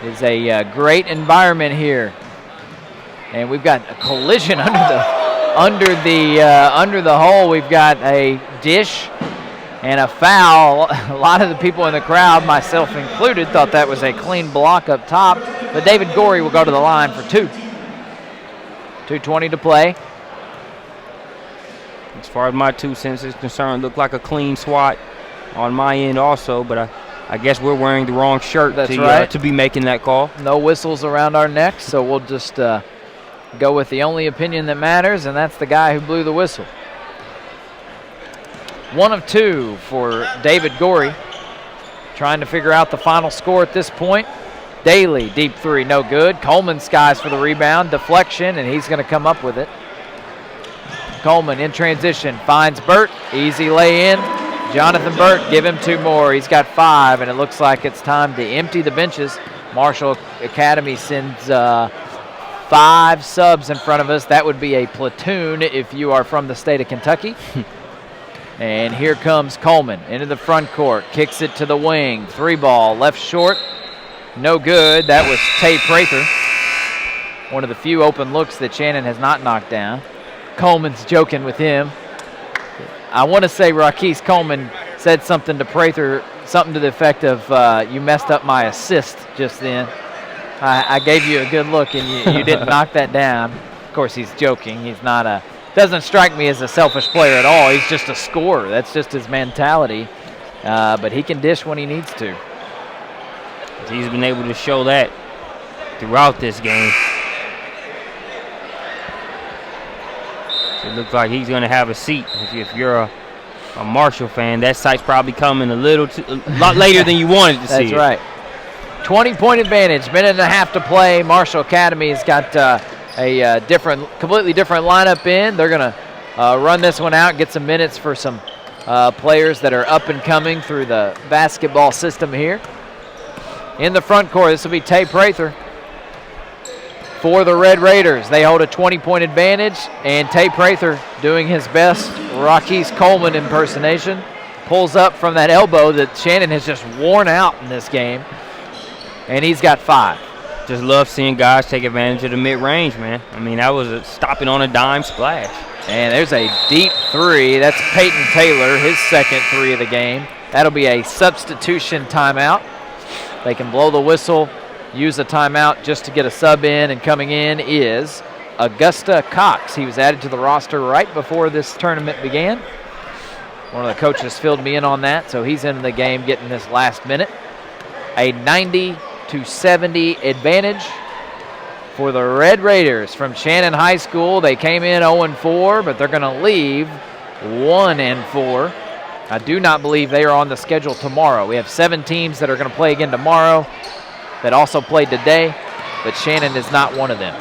It is a great environment here. And we've got a collision under the hole. We've got a dish and a foul. A lot of the people in the crowd, myself included, thought that was a clean block up top. But David Gorey will go to the line for two. 2:20 to play. as far as my 2 cents is concerned, looked like a clean swat on my end also, but I guess we're wearing the wrong shirt to be making that call. No whistles around our necks, so we'll just go with the only opinion that matters, and that's the guy who blew the whistle. 1 of 2 for David Gorey. Trying to figure out the final score at this point. Daly, deep 3, no good. Coleman skies for the rebound, deflection, and he's going to come up with it. Coleman in transition, finds Burt, easy lay in. Jonathan Burt, give him 2 more. He's got 5, and it looks like it's time to empty the benches. Marshall Academy sends 5 subs in front of us. That would be a platoon if you are from the state of Kentucky. And here comes Coleman into the front court, kicks it to the wing. 3 ball, left short, no good. That was Tay Prather. One of the few open looks that Shannon has not knocked down. Coleman's joking with him. I want to say Raquise Coleman said something to Prather, something to the effect of, you messed up my assist just then. I gave you a good look and you didn't knock that down. Of course, he's joking. He's not doesn't strike me as a selfish player at all. He's just a scorer. That's just his mentality. But he can dish when he needs to. He's been able to show that throughout this game. So it looks like he's going to have a seat. If you're a Marshall fan, that sight's probably coming a lot later than you wanted to see. That's right. 20-point advantage, minute and a half to play. Marshall Academy has got a completely different lineup in. They're going to run this one out, get some minutes for some players that are up and coming through the basketball system here. In the front court, this will be Tay Prather for the Red Raiders. They hold a 20-point advantage, and Tay Prather doing his best Raquise Coleman impersonation. Pulls up from that elbow that Shannon has just worn out in this game, and he's got 5. Just love seeing guys take advantage of the mid-range, man. I mean, that was a stopping on a dime splash. And there's a deep 3. That's Peyton Taylor, his second 3 of the game. That'll be a substitution timeout. They can blow the whistle, use a timeout just to get a sub in, and coming in is Augusta Cox. He was added to the roster right before this tournament began. One of the coaches filled me in on that, so he's into the game getting this last minute. A 90-70 advantage for the Red Raiders from Shannon High School. They came in 0-4, but they're going to leave 1-4. I do not believe they are on the schedule tomorrow. We have 7 teams that are going to play again tomorrow that also played today, but Shannon is not one of them.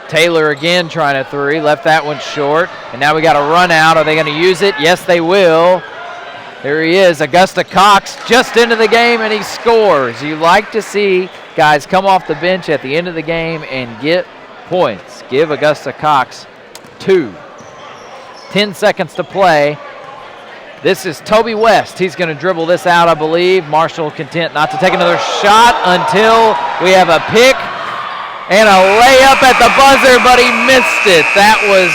Taylor again trying a 3, left that one short, and now we got a run out. Are they going to use it? Yes, they will. There he is, Augusta Cox, just into the game, and he scores. You like to see guys come off the bench at the end of the game and get points. Give Augusta Cox 2. 10 seconds to play. This is Toby West. He's going to dribble this out, I believe. Marshall content not to take another shot until we have a pick and a layup at the buzzer, but he missed it. That was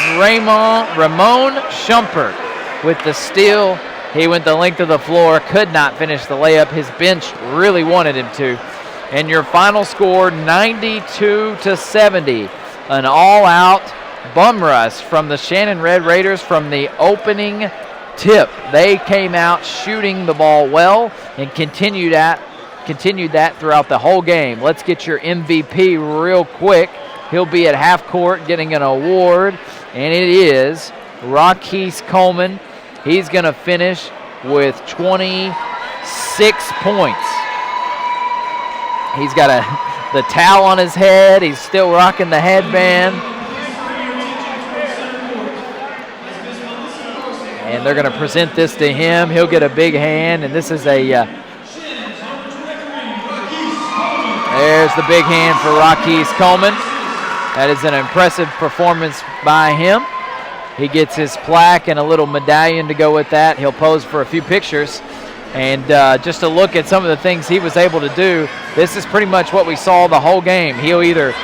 Ramon Shumpert with the steal. He went the length of the floor, could not finish the layup. His bench really wanted him to. And your final score, 92-70. An all-out bum rush from the Shannon Red Raiders from the opening tip. They came out shooting the ball well and continued that throughout the whole game. Let's get your MVP real quick. He'll be at half court getting an award, and it is Raquise Coleman. He's going to finish with 26 points. He's got the towel on his head. He's still rocking the headband. And they're going to present this to him. He'll get a big hand, and this is there's the big hand for Raquise Coleman. That is an impressive performance by him. He gets his plaque and a little medallion to go with that. He'll pose for a few pictures. And just to look at some of the things he was able to do, this is pretty much what we saw the whole game. He'll either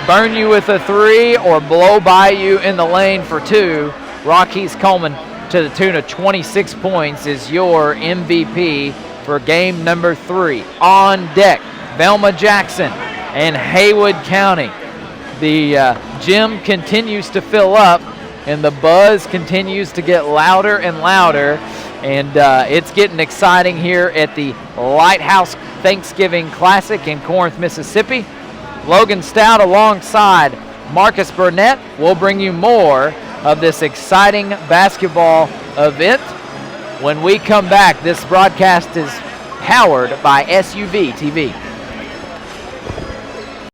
burn you with a 3 or blow by you in the lane for 2. Raquise Coleman, to the tune of 26 points, is your MVP for game number 3. On deck, Velma Jackson and Haywood County. The gym continues to fill up, and the buzz continues to get louder and louder, and it's getting exciting here at the Lighthouse Thanksgiving Classic in Corinth, Mississippi. Logan Stout alongside Marcus Burnett will bring you more of this exciting basketball event. When we come back, this broadcast is powered by SUVtv.